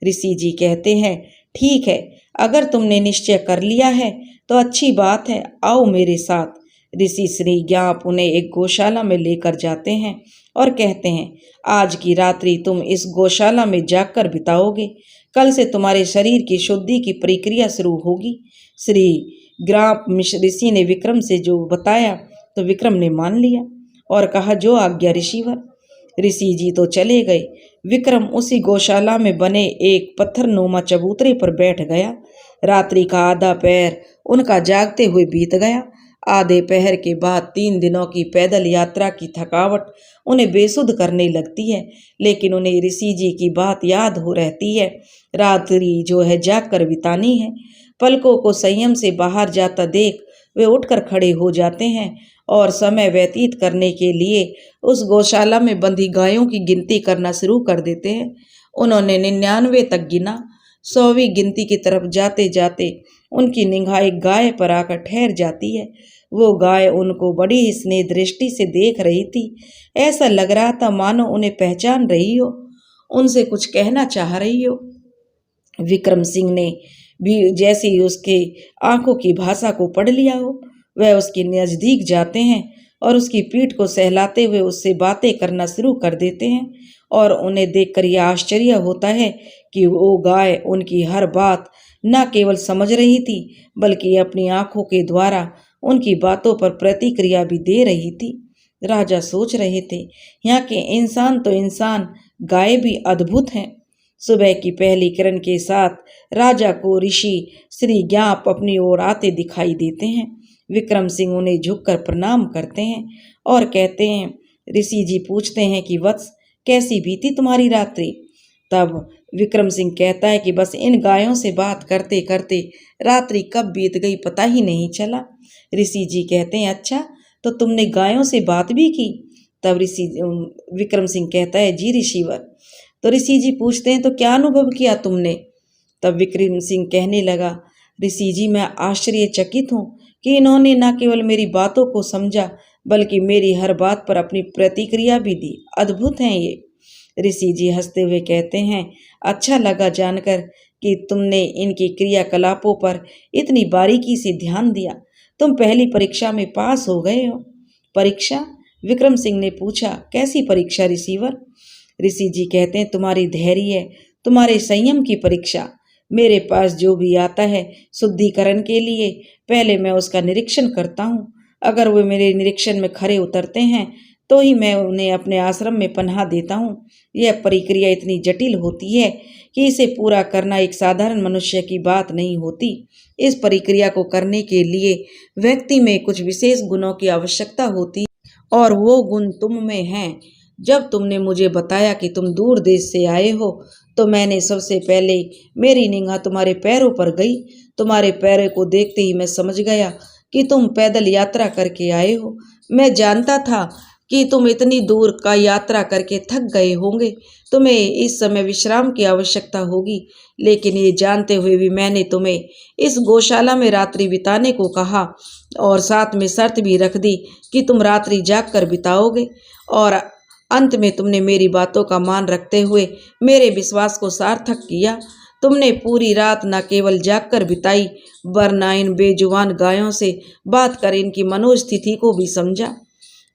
ऋषि जी कहते हैं, ठीक है, अगर तुमने निश्चय कर लिया है तो अच्छी बात है, आओ मेरे साथ। ऋषि श्री ज्ञाप उन्हें एक गौशाला में लेकर जाते हैं और कहते हैं, आज की रात्रि तुम इस गौशाला में जाकर बिताओगे। कल से तुम्हारे शरीर की शुद्धि की प्रक्रिया शुरू होगी। श्री ग्राप ऋषि ने विक्रम से जो बताया तो विक्रम ने मान लिया और कहा, जो आज्ञा ऋषिवर। ऋषि जी तो चले गए। विक्रम उसी गौशाला में बने एक पत्थरनुमा चबूतरे पर बैठ गया। रात्रि का आधा पहर उनका जागते हुए बीत गया। आधे पहर के बाद 3 दिनों की पैदल यात्रा की थकावट उन्हें बेसुध करने लगती है, लेकिन उन्हें ऋषि जी की बात याद हो रहती है। रात्रि जो है जाग कर बितानी है। पलकों को संयम से बाहर जाता देख वे उठकर खड़े हो जाते हैं और समय व्यतीत करने के लिए उस गौशाला में बंधी गायों की गिनती करना शुरू कर देते हैं। उन्होंने 99 तक गिना। 100वीं गिनती की तरफ जाते जाते उनकी निगाह एक गाय पर आकर ठहर जाती है। वो गाय उनको बड़ी ही स्नेह दृष्टि से देख रही थी। ऐसा लग रहा था मानो उन्हें पहचान रही हो, उनसे कुछ कहना चाह रही हो। विक्रम सिंह ने भी जैसे ही उसके आंखों की भाषा को पढ़ लिया हो, वह उसके नजदीक जाते हैं और उसकी पीठ को सहलाते हुए उससे बातें करना शुरू कर देते हैं। और उन्हें देखकर यह आश्चर्य होता है कि वो गाय उनकी हर बात न केवल समझ रही थी बल्कि अपनी आंखों के द्वारा उनकी बातों पर प्रतिक्रिया भी दे रही थी। राजा सोच रहे थे, यहाँ के इंसान तो इंसान, गाय भी अद्भुत हैं। सुबह की पहली किरण के साथ राजा को ऋषि श्री ज्ञाप अपनी ओर आते दिखाई देते हैं। विक्रम सिंह उन्हें झुककर प्रणाम करते हैं और कहते हैं, ऋषि जी पूछते हैं कि वत्स, कैसी बीती तुम्हारी रात्रि? तब विक्रम सिंह कहता है कि बस इन गायों से बात करते करते रात्रि कब बीत गई पता ही नहीं चला। ऋषि जी कहते हैं, अच्छा, तो तुमने गायों से बात भी की? तब विक्रम सिंह कहता है, जी ऋषिवर। तो ऋषि जी पूछते हैं, तो क्या अनुभव किया तुमने? तब विक्रम सिंह कहने लगा, ऋषि जी, मैं आश्चर्यचकित हूँ कि इन्होंने न केवल मेरी बातों को समझा बल्कि मेरी हर बात पर अपनी प्रतिक्रिया भी दी। अद्भुत हैं ये। ऋषि जी हंसते हुए कहते हैं, अच्छा लगा जानकर कि तुमने इनकी क्रियाकलापों पर इतनी बारीकी से ध्यान दिया। तुम पहली परीक्षा में पास हो गए हो। परीक्षा? विक्रम सिंह ने पूछा, कैसी परीक्षा ऋषिवर? ऋषि जी कहते हैं, तुम्हारी धैर्य, तुम्हारे संयम की परीक्षा। मेरे पास जो भी आता है शुद्धिकरण के लिए, पहले मैं उसका निरीक्षण करता हूँ। अगर वे मेरे निरीक्षण में खरे उतरते हैं तो ही मैं उन्हें अपने आश्रम में पनाह देता हूँ। यह प्रक्रिया इतनी जटिल होती है कि इसे पूरा करना एक साधारण मनुष्य की बात नहीं होती। इस प्रक्रिया को करने के लिए व्यक्ति में कुछ विशेष गुणों की आवश्यकता होती है और वो गुण तुम में हैं। जब तुमने मुझे बताया कि तुम दूर देश से आए हो तो मैंने सबसे पहले मेरी निगाह तुम्हारे पैरों पर गई। तुम्हारे पैरों को देखते ही मैं समझ गया कि तुम पैदल यात्रा करके आए हो। मैं जानता था कि तुम इतनी दूर का यात्रा करके थक गए होंगे, तुम्हें इस समय विश्राम की आवश्यकता होगी, लेकिन ये जानते हुए भी मैंने तुम्हें इस गौशाला में रात्रि बिताने को कहा और साथ में शर्त भी रख दी कि तुम रात्रि जाग कर बिताओगे। और अंत में तुमने मेरी बातों का मान रखते हुए मेरे विश्वास को सार्थक किया। तुमने पूरी रात न केवल जागकर बिताई वरना इन बेजुबान गायों से बात कर इनकी मनोस्थिति को भी समझा।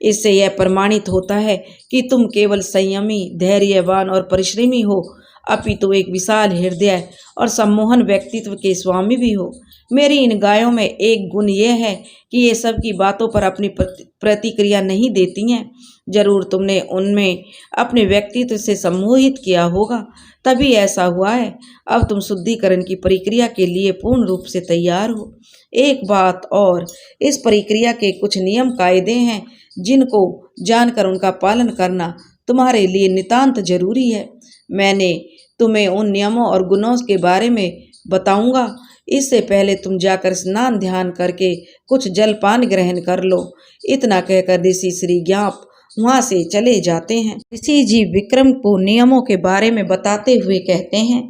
इससे यह प्रमाणित होता है कि तुम केवल संयमी, धैर्यवान और परिश्रमी हो। अपितु एक विशाल हृदय और सम्मोहन व्यक्तित्व के स्वामी भी हो। मेरी इन गायों में एक गुण यह है कि ये सब की बातों पर अपनी प्रतिक्रिया नहीं देती हैं। जरूर तुमने उनमें अपने व्यक्तित्व से सम्मोहित किया होगा, तभी ऐसा हुआ है। अब तुम शुद्धिकरण की प्रक्रिया के लिए पूर्ण रूप से तैयार हो। एक बात और, इस प्रक्रिया के कुछ नियम कायदे हैं जिनको जानकर उनका पालन करना तुम्हारे लिए नितांत जरूरी है। मैंने तुम्हें उन नियमों और गुणों के बारे में बताऊंगा। इससे पहले तुम जाकर स्नान ध्यान करके कुछ जलपान ग्रहण कर लो। इतना कहकर ऋषि श्री ज्ञाप वहां से चले जाते हैं। ऋषि जी विक्रम को नियमों के बारे में बताते हुए कहते हैं,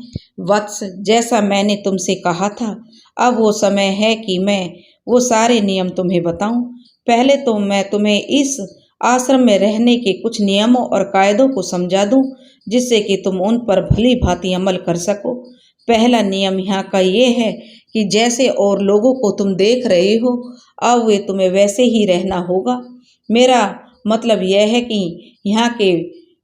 वत्स, जैसा मैंने तुमसे कहा था, अब वो समय है कि मैं वो सारे नियम तुम्हें बताऊं। पहले तो मैं तुम्हें इस आश्रम में रहने के कुछ नियमों और कायदों को समझा दूं, जिससे कि तुम उन पर भली भांति अमल कर सको। पहला नियम यहाँ का ये है कि जैसे और लोगों को तुम देख रहे हो, अब वे तुम्हें वैसे ही रहना होगा। मेरा मतलब यह है कि यहाँ के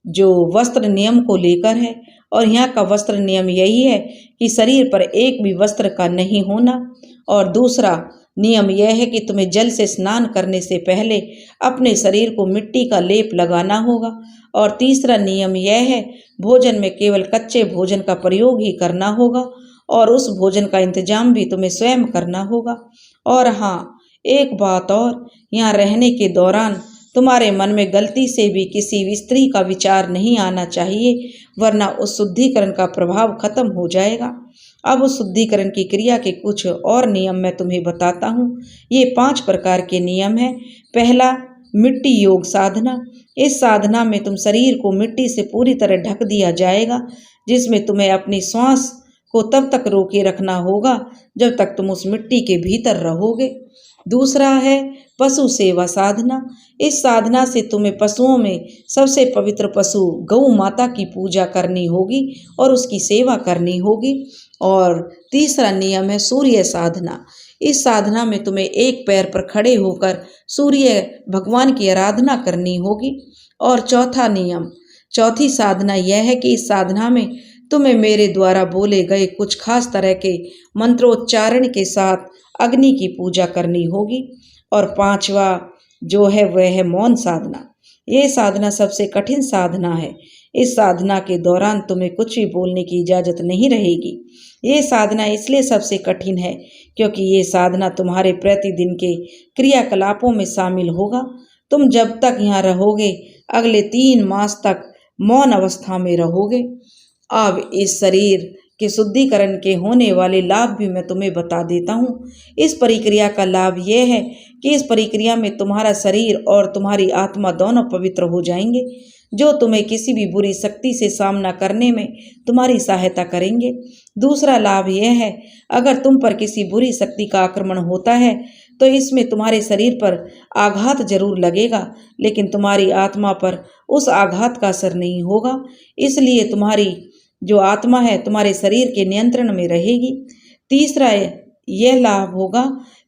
जो वस्त्र नियम को लेकर है, और यहाँ का वस्त्र नियम यही है कि शरीर पर एक भी वस्त्र का नहीं होना। और दूसरा नियम यह है कि तुम्हें जल से स्नान करने से पहले अपने शरीर को मिट्टी का लेप लगाना होगा। और तीसरा नियम यह है, भोजन में केवल कच्चे भोजन का प्रयोग ही करना होगा, और उस भोजन का इंतजाम भी तुम्हें स्वयं करना होगा। और हाँ, एक बात और, यहाँ रहने के दौरान तुम्हारे मन में गलती से भी किसी स्त्री का विचार नहीं आना चाहिए, वरना उस शुद्धिकरण का प्रभाव खत्म हो जाएगा। अब उस शुद्धिकरण की क्रिया के कुछ और नियम मैं तुम्हें बताता हूँ। ये 5 प्रकार के नियम हैं। पहला, मिट्टी योग साधना। इस साधना में तुम शरीर को मिट्टी से पूरी तरह ढक दिया जाएगा, जिसमें तुम्हें अपनी श्वास को तब तक रोके रखना होगा जब तक तुम उस मिट्टी के भीतर रहोगे। दूसरा है पशु सेवा साधना। इस साधना से तुम्हें पशुओं में सबसे पवित्र पशु गौ माता की पूजा करनी होगी और उसकी सेवा करनी होगी। और तीसरा नियम है सूर्य साधना। इस साधना में तुम्हें एक पैर पर खड़े होकर सूर्य भगवान की आराधना करनी होगी। और चौथी साधना यह है कि इस साधना में तुम्हें मेरे द्वारा बोले गए कुछ खास तरह के मंत्रोच्चारण के साथ अग्नि की पूजा करनी होगी। और 5वां जो है वह है मौन साधना। ये साधना सबसे कठिन साधना है। इस साधना के दौरान तुम्हें कुछ भी बोलने की इजाजत नहीं रहेगी। ये साधना इसलिए सबसे कठिन है क्योंकि ये साधना तुम्हारे प्रतिदिन के क्रियाकलापों में शामिल होगा। तुम जब तक यहाँ रहोगे, अगले 3 मास तक मौन अवस्था में रहोगे। अब इस शरीर के शुद्धिकरण के होने वाले लाभ भी मैं तुम्हें बता देता हूँ। इस प्रक्रिया का लाभ यह है कि इस प्रक्रिया में तुम्हारा शरीर और तुम्हारी आत्मा दोनों पवित्र हो जाएंगे, जो तुम्हें किसी भी बुरी शक्ति से सामना करने में तुम्हारी सहायता करेंगे। दूसरा लाभ यह है, अगर तुम पर किसी बुरी शक्ति का आक्रमण होता है तो इसमें तुम्हारे शरीर पर आघात जरूर लगेगा, लेकिन तुम्हारी आत्मा पर उस आघात का असर नहीं होगा। इसलिए तुम्हारी जो आत्मा है तुम्हारे शरीर के नियंत्रण में रहेगी। तीसरा यह लाभ होगा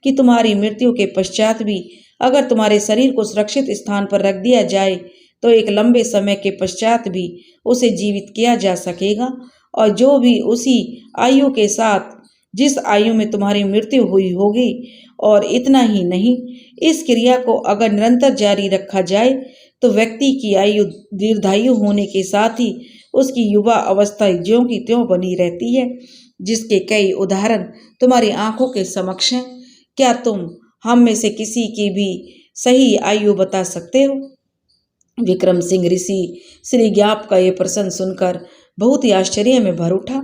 कि तुम्हारी मृत्यु के पश्चात भी अगर तुम्हारे शरीर को सुरक्षित स्थान पर रख दिया जाए तो एक लंबे समय के पश्चात भी उसे जीवित किया जा सकेगा। और जो भी उसी आयु के साथ जिस आयु में तुम्हारी मृत्यु हुई होगी। और इतना ही नहीं, इस क्रिया को अगर निरंतर जारी रखा जाए तो व्यक्ति की आयु दीर्घायु होने के साथ ही उसकी युवा अवस्था ज्यों की त्यों बनी रहती है, जिसके कई उदाहरण तुम्हारी आंखों के समक्ष हैं। क्या तुम हम में से किसी की भी सही आयु बता सकते हो? विक्रम सिंह ऋषि श्री ज्ञाप का ये प्रश्न सुनकर बहुत ही आश्चर्य में भर उठा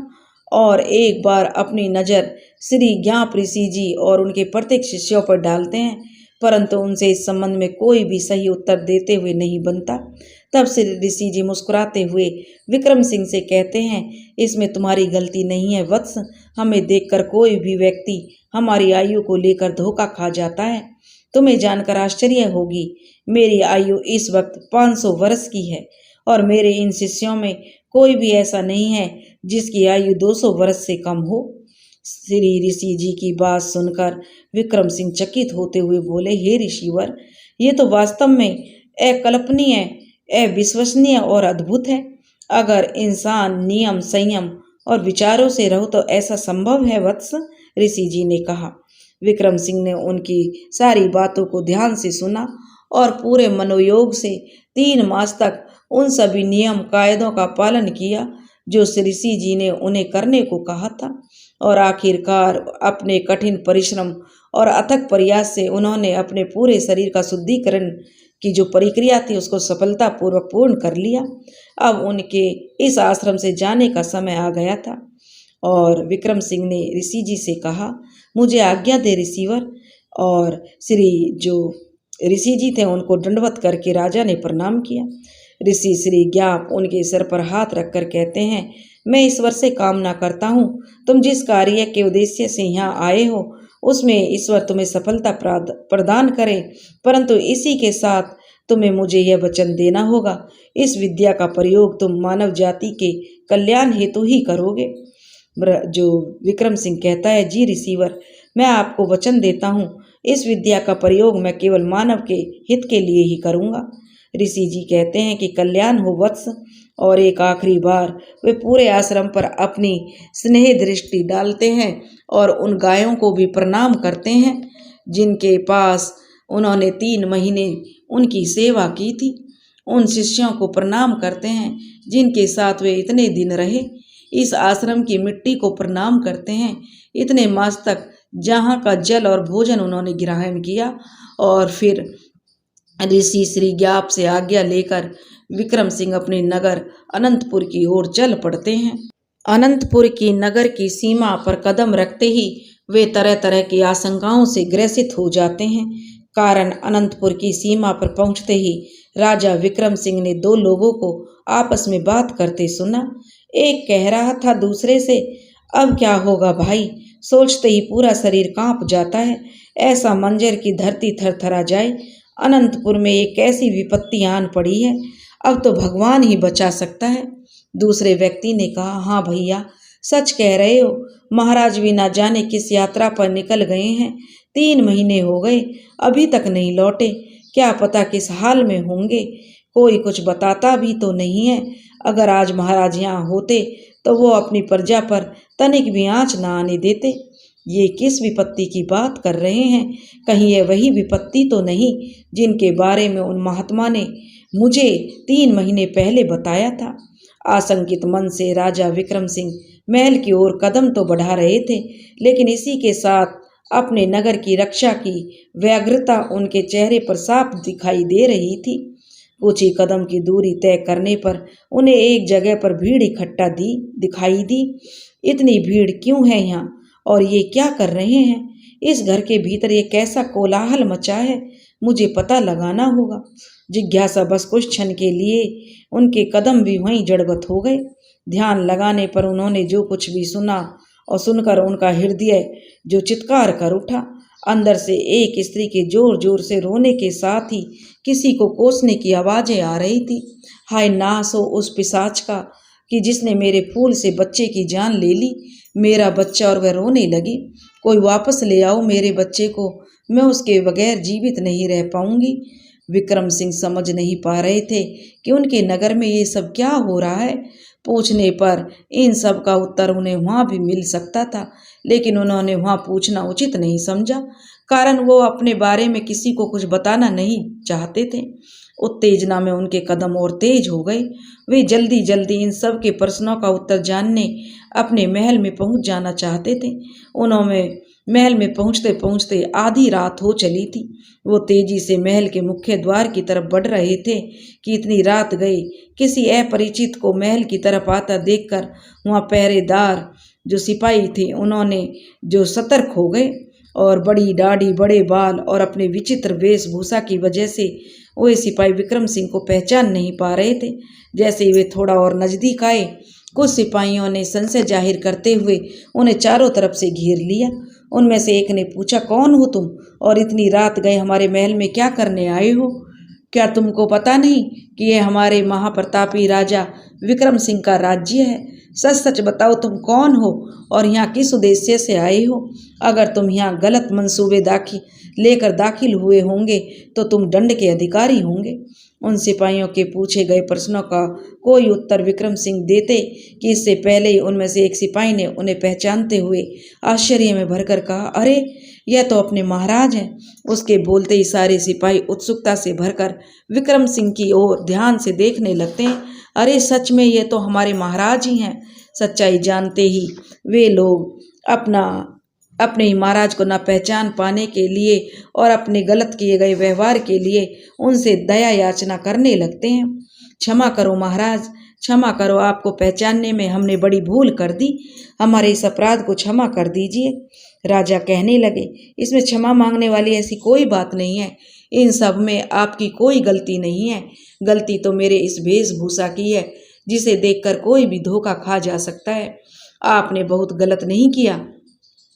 और एक बार अपनी नज़र श्री ज्ञाप ऋषि जी और उनके प्रत्येक शिष्यों पर डालते हैं, परंतु उनसे इस संबंध में कोई भी सही उत्तर देते हुए नहीं बनता। तब श्री ऋषि जी मुस्कुराते हुए विक्रम सिंह से कहते हैं, इसमें तुम्हारी गलती नहीं है वत्स। हमें देखकर कोई भी व्यक्ति हमारी आयु को लेकर धोखा खा जाता है। तुम्हें जानकर आश्चर्य होगी, मेरी आयु इस वक्त 500 वर्ष की है और मेरे इन शिष्यों में कोई भी ऐसा नहीं है जिसकी आयु 200 वर्ष से कम हो। श्री ऋषि जी की बात सुनकर विक्रम सिंह चकित होते हुए बोले, हे ऋषिवर, ये तो वास्तव में अकल्पनीय, अविश्वसनीय और अद्भुत है। अगर इंसान नियम, संयम और विचारों से रहो तो ऐसा संभव है वत्स, ऋषि जी ने कहा। विक्रम सिंह ने उनकी सारी बातों को ध्यान से सुना और पूरे मनोयोग से 3 मास तक उन सभी नियम कायदों का पालन किया जो ऋषि जी ने उन्हें करने को कहा था। और आखिरकार अपने कठिन परिश्रम और अथक प्रयास से उन्होंने अपने पूरे शरीर का शुद्धिकरण की जो प्रक्रिया थी उसको सफलतापूर्वक पूर्ण कर लिया। अब उनके इस आश्रम से जाने का समय आ गया था और विक्रम सिंह ने ऋषि जी से कहा, मुझे आज्ञा दे ऋषिवर। और जो ऋषि जी थे उनको दंडवत करके राजा ने प्रणाम किया। ऋषि श्री ज्ञाप उनके सिर पर हाथ रखकर कहते हैं, मैं ईश्वर से कामना करता हूँ तुम जिस कार्य के उद्देश्य से यहाँ आए हो उसमें ईश्वर तुम्हें सफलता प्रदान करे, परंतु इसी के साथ तुम्हें मुझे यह वचन देना होगा, इस विद्या का प्रयोग तुम मानव जाति के कल्याण हेतु ही करोगे। जो विक्रम सिंह कहता है, जी ऋषिवर, मैं आपको वचन देता हूँ इस विद्या का प्रयोग मैं केवल मानव के हित के लिए ही करूँगा। ऋषि जी कहते हैं कि कल्याण हो वत्स। और एक आखिरी बार वे पूरे आश्रम पर अपनी स्नेह दृष्टि डालते हैं और उन गायों को भी प्रणाम करते हैं जिनके पास उन्होंने 3 महीने उनकी सेवा की थी। उन शिष्यों को प्रणाम करते हैं जिनके साथ वे इतने दिन रहे। इस आश्रम की मिट्टी को प्रणाम करते हैं, इतने मास तक जहाँ का जल और भोजन उन्होंने ग्रहण किया। और फिर ऋषि श्री ज्ञाप से आज्ञा लेकर विक्रम सिंह अपने नगर अनंतपुर की ओर चल पड़ते हैं। अनंतपुर की नगर की सीमा पर कदम रखते ही वे तरह तरह की आशंकाओं से ग्रसित हो जाते हैं। कारण अनंतपुर की सीमा पर पहुंचते ही राजा विक्रम सिंह ने 2 लोगों को आपस में बात करते सुना। एक कह रहा था दूसरे से, अब क्या होगा भाई, सोचते ही पूरा शरीर कांप जाता है, ऐसा मंजर की धरती थरथरा जाए। अनंतपुर में एक ऐसी विपत्ति आन पड़ी है, अब तो भगवान ही बचा सकता है। दूसरे व्यक्ति ने कहा, हाँ भैया, सच कह रहे हो, महाराज भी ना जाने किस यात्रा पर निकल गए हैं, 3 महीने हो गए अभी तक नहीं लौटे, क्या पता किस हाल में होंगे, कोई कुछ बताता भी तो नहीं है। अगर आज महाराज यहाँ होते तो वो अपनी प्रजा पर तनिक भी आँच ना आने देते। ये किस विपत्ति की बात कर रहे हैं, कहीं ये वही विपत्ति तो नहीं जिनके बारे में उन महात्मा ने मुझे 3 महीने पहले बताया था। आशंकित मन से राजा विक्रम सिंह महल की ओर कदम तो बढ़ा रहे थे, लेकिन इसी के साथ अपने नगर की रक्षा की व्यग्रता उनके चेहरे पर साफ दिखाई दे रही थी। कुछ ही कदम की दूरी तय करने पर उन्हें एक जगह पर भीड़ इकट्ठा दिखाई दी। इतनी भीड़ क्यों है यहाँ, और ये क्या कर रहे हैं? इस घर के भीतर ये कैसा कोलाहल मचा है, मुझे पता लगाना होगा। जिज्ञासा बस कुछ क्षण के लिए उनके कदम भी वहीं जड़वत हो गए। ध्यान लगाने पर उन्होंने जो कुछ भी सुना और सुनकर उनका हृदय जो चित्कार कर उठा। अंदर से एक स्त्री के जोर जोर से रोने के साथ ही किसी को कोसने की आवाजें आ रही थी। हाय नाश हो उस पिशाच का कि जिसने मेरे फूल से बच्चे की जान ले ली, मेरा बच्चा। और वह रोने लगी, कोई वापस ले आओ मेरे बच्चे को, मैं उसके बगैर जीवित नहीं रह पाऊंगी। विक्रम सिंह समझ नहीं पा रहे थे कि उनके नगर में ये सब क्या हो रहा है। पूछने पर इन सब का उत्तर उन्हें वहाँ भी मिल सकता था, लेकिन उन्होंने वहाँ पूछना उचित नहीं समझा, कारण वो अपने बारे में किसी को कुछ बताना नहीं चाहते थे। उत्तेजना में उनके कदम और तेज हो गए। वे जल्दी जल्दी इन सब के प्रश्नों का उत्तर जानने अपने महल में पहुंच जाना चाहते थे। उन्होंने महल में पहुंचते पहुंचते आधी रात हो चली थी। वो तेजी से महल के मुख्य द्वार की तरफ बढ़ रहे थे कि इतनी रात गई किसी अपरिचित को महल की तरफ आता देखकर वहाँ पहरेदार जो सिपाही थे उन्होंने जो सतर्क हो गए, और बड़ी दाढ़ी, बड़े बाल और अपने विचित्र वेशभूषा की वजह से वे सिपाही विक्रम सिंह को पहचान नहीं पा रहे थे। जैसे ही वे थोड़ा और नजदीक आए, कुछ सिपाहियों ने संशय जाहिर करते हुए उन्हें चारों तरफ से घेर लिया। उनमें से एक ने पूछा, कौन हो तुम और इतनी रात गए हमारे महल में क्या करने आए हो? क्या तुमको पता नहीं कि यह हमारे महाप्रतापी राजा विक्रम सिंह का राज्य है। सच सच बताओ तुम कौन हो और यहाँ किस उद्देश्य से आए हो? अगर तुम यहाँ गलत मंसूबे लेकर दाखिल हुए होंगे तो तुम दंड के अधिकारी होंगे। उन सिपाहियों के पूछे गए प्रश्नों का कोई उत्तर विक्रम सिंह देते कि इससे पहले ही उनमें से एक सिपाही ने उन्हें पहचानते हुए आश्चर्य में भरकर कहा, अरे यह तो अपने महाराज हैं। उसके बोलते ही सारे सिपाही उत्सुकता से भरकर विक्रम सिंह की ओर ध्यान से देखने लगते हैं। अरे सच में ये तो हमारे महाराज ही हैं। सच्चाई जानते ही वे लोग अपने ही महाराज को न पहचान पाने के लिए और अपने गलत किए गए व्यवहार के लिए उनसे दया याचना करने लगते हैं। क्षमा करो महाराज, क्षमा करो, आपको पहचानने में हमने बड़ी भूल कर दी, हमारे इस अपराध को क्षमा कर दीजिए। राजा कहने लगे, इसमें क्षमा मांगने वाली ऐसी कोई बात नहीं है। इन सब में आपकी कोई गलती नहीं है। गलती तो मेरे इस वेशभूषा की है जिसे देखकर कोई भी धोखा खा जा सकता है। आपने बहुत गलत नहीं किया,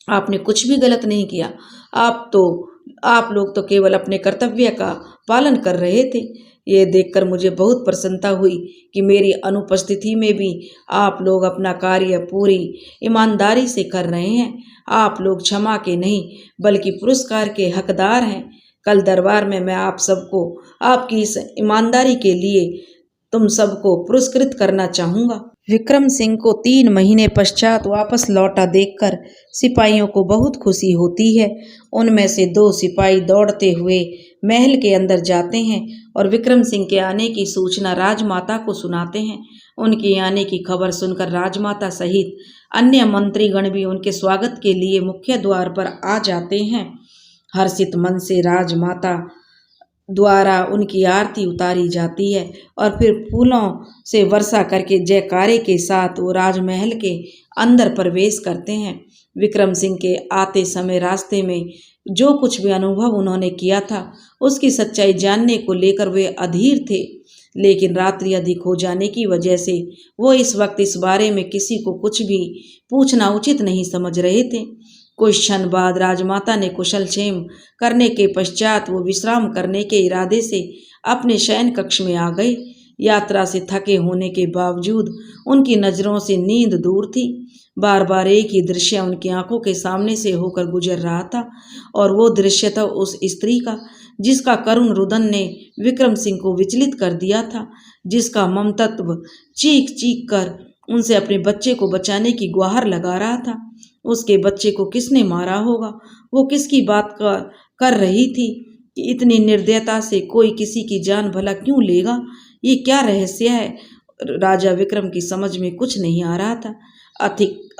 आपने कुछ भी गलत नहीं किया। आप लोग तो केवल अपने कर्तव्य का पालन कर रहे थे। ये देखकर मुझे बहुत प्रसन्नता हुई कि मेरी अनुपस्थिति में भी आप लोग अपना कार्य पूरी ईमानदारी से कर रहे हैं। आप लोग क्षमा के नहीं बल्कि पुरस्कार के हकदार हैं। कल दरबार में मैं आप सबको आपकी इस ईमानदारी के लिए तुम सबको पुरस्कृत करना चाहूँगा। विक्रम सिंह को 3 महीने पश्चात वापस लौटा देखकर सिपाहियों को बहुत खुशी होती है। उनमें से 2 सिपाही दौड़ते हुए महल के अंदर जाते हैं और विक्रम सिंह के आने की सूचना राजमाता को सुनाते हैं। उनके आने की खबर सुनकर राजमाता सहित अन्य मंत्रीगण भी उनके स्वागत के लिए मुख्य द्वार पर आ जाते हैं। हर्षित मन से राजमाता द्वारा उनकी आरती उतारी जाती है और फिर फूलों से वर्षा करके जयकारे के साथ वो राजमहल के अंदर प्रवेश करते हैं। विक्रम सिंह के आते समय रास्ते में जो कुछ भी अनुभव उन्होंने किया था उसकी सच्चाई जानने को लेकर वे अधीर थे, लेकिन रात्रि अधिक हो जाने की वजह से वो इस वक्त इस बारे में किसी को कुछ भी पूछना उचित नहीं समझ रहे थे। कुछ क्षण बाद राजमाता ने कुशल क्षेम करने के पश्चात वो विश्राम करने के इरादे से अपने शयन कक्ष में आ गए। यात्रा से थके होने के बावजूद उनकी नज़रों से नींद दूर थी। बार बार एक ही दृश्य उनकी आंखों के सामने से होकर गुजर रहा था और वो दृश्य था उस स्त्री का जिसका करुण रुदन ने विक्रम सिंह को विचलित कर दिया था, जिसका ममतत्व चीख चीख कर उनसे अपने बच्चे को बचाने की गुहार लगा रहा था। उसके बच्चे को किसने मारा होगा? वो किसकी बात कर रही थी कि इतनी निर्दयता से कोई किसी की जान भला क्यों लेगा? ये क्या रहस्य है? राजा विक्रम की समझ में कुछ नहीं आ रहा था।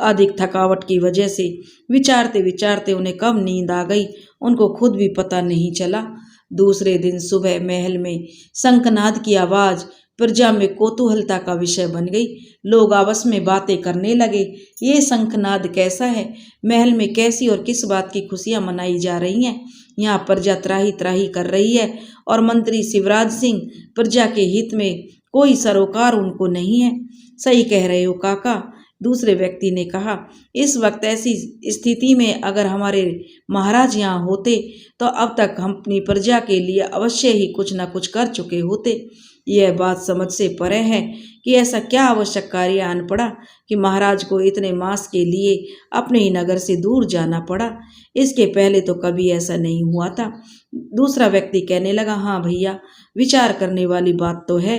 अधिक थकावट की वजह से विचारते विचारते उन्हें कब नींद आ गई उनको खुद भी पता नहीं चला। दूसरे दिन सुबह महल में शंखनाद की आवाज़ प्रजा में कौतूहलता का विषय बन गई। लोग आपस में बातें करने लगे, ये शंखनाद कैसा है? महल में कैसी और किस बात की खुशियां मनाई जा रही हैं? यहाँ प्रजा त्राही त्राही कर रही है और मंत्री शिवराज सिंह प्रजा के हित में कोई सरोकार उनको नहीं है। सही कह रहे हो काका, दूसरे व्यक्ति ने कहा। इस वक्त ऐसी स्थिति में अगर हमारे महाराज यहाँ होते तो अब तक हम अपनी प्रजा के लिए अवश्य ही कुछ न कुछ कर चुके होते। यह बात समझ से परे है कि ऐसा क्या आवश्यक कार्य आन पड़ा कि महाराज को इतने मास के लिए अपने ही नगर से दूर जाना पड़ा। इसके पहले तो कभी ऐसा नहीं हुआ था। दूसरा व्यक्ति कहने लगा, हाँ भैया, विचार करने वाली बात तो है।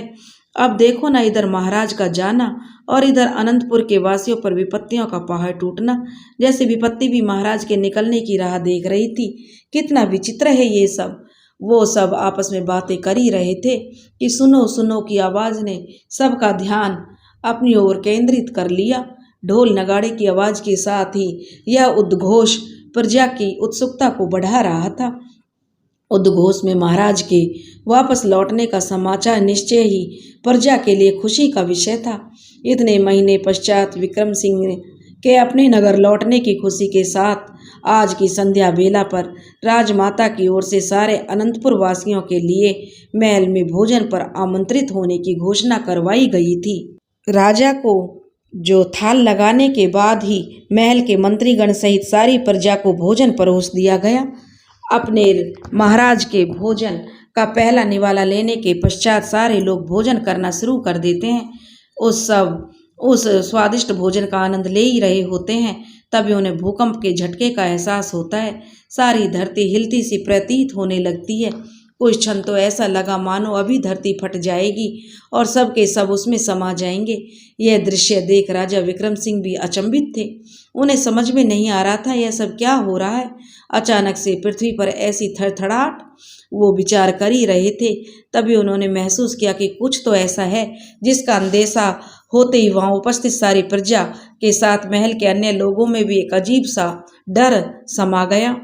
अब देखो ना, इधर महाराज का जाना और इधर अनंतपुर के वासियों पर विपत्तियों का पहाड़ टूटना। जैसे विपत्ति भी महाराज के निकलने की राह देख रही थी। कितना विचित्र है ये सब। वो सब आपस में बातें कर ही रहे थे कि सुनो सुनो की आवाज़ ने सबका ध्यान अपनी ओर केंद्रित कर लिया। ढोल नगाड़े की आवाज़ के साथ ही यह उद्घोष प्रजा की उत्सुकता को बढ़ा रहा था। उद्घोष में महाराज के वापस लौटने का समाचार निश्चय ही प्रजा के लिए खुशी का विषय था। इतने महीने पश्चात विक्रम सिंह के अपने नगर लौटने की खुशी के साथ आज की संध्या बेला पर राजमाता की ओर से सारे अनंतपुर वासियों के लिए महल में भोजन पर आमंत्रित होने की घोषणा करवाई गई थी। राजा को जो थाल लगाने के बाद ही महल के मंत्रीगण सहित सारी प्रजा को भोजन परोस दिया गया। अपने महाराज के भोजन का पहला निवाला लेने के पश्चात सारे लोग भोजन करना शुरू कर देते हैं। उस स्वादिष्ट भोजन का आनंद ले ही रहे होते हैं, तभी उन्हें भूकंप के झटके का एहसास होता है। सारी धरती हिलती सी प्रतीत होने लगती है। कुछ क्षण तो ऐसा लगा मानो अभी धरती फट जाएगी और सब के सब उसमें समा जाएंगे। यह दृश्य देख राजा विक्रम सिंह भी अचंभित थे। उन्हें समझ में नहीं आ रहा था यह सब क्या हो रहा है। अचानक से पृथ्वी पर ऐसी थरथराहट, वो विचार कर ही रहे थे, तभी उन्होंने महसूस किया कि कुछ तो ऐसा है जिसका अंदेशा होते ही वहां उपस्थित सारी प्रजा के साथ महल के अन्य लोगों में भी एक अजीब सा डर समा गया।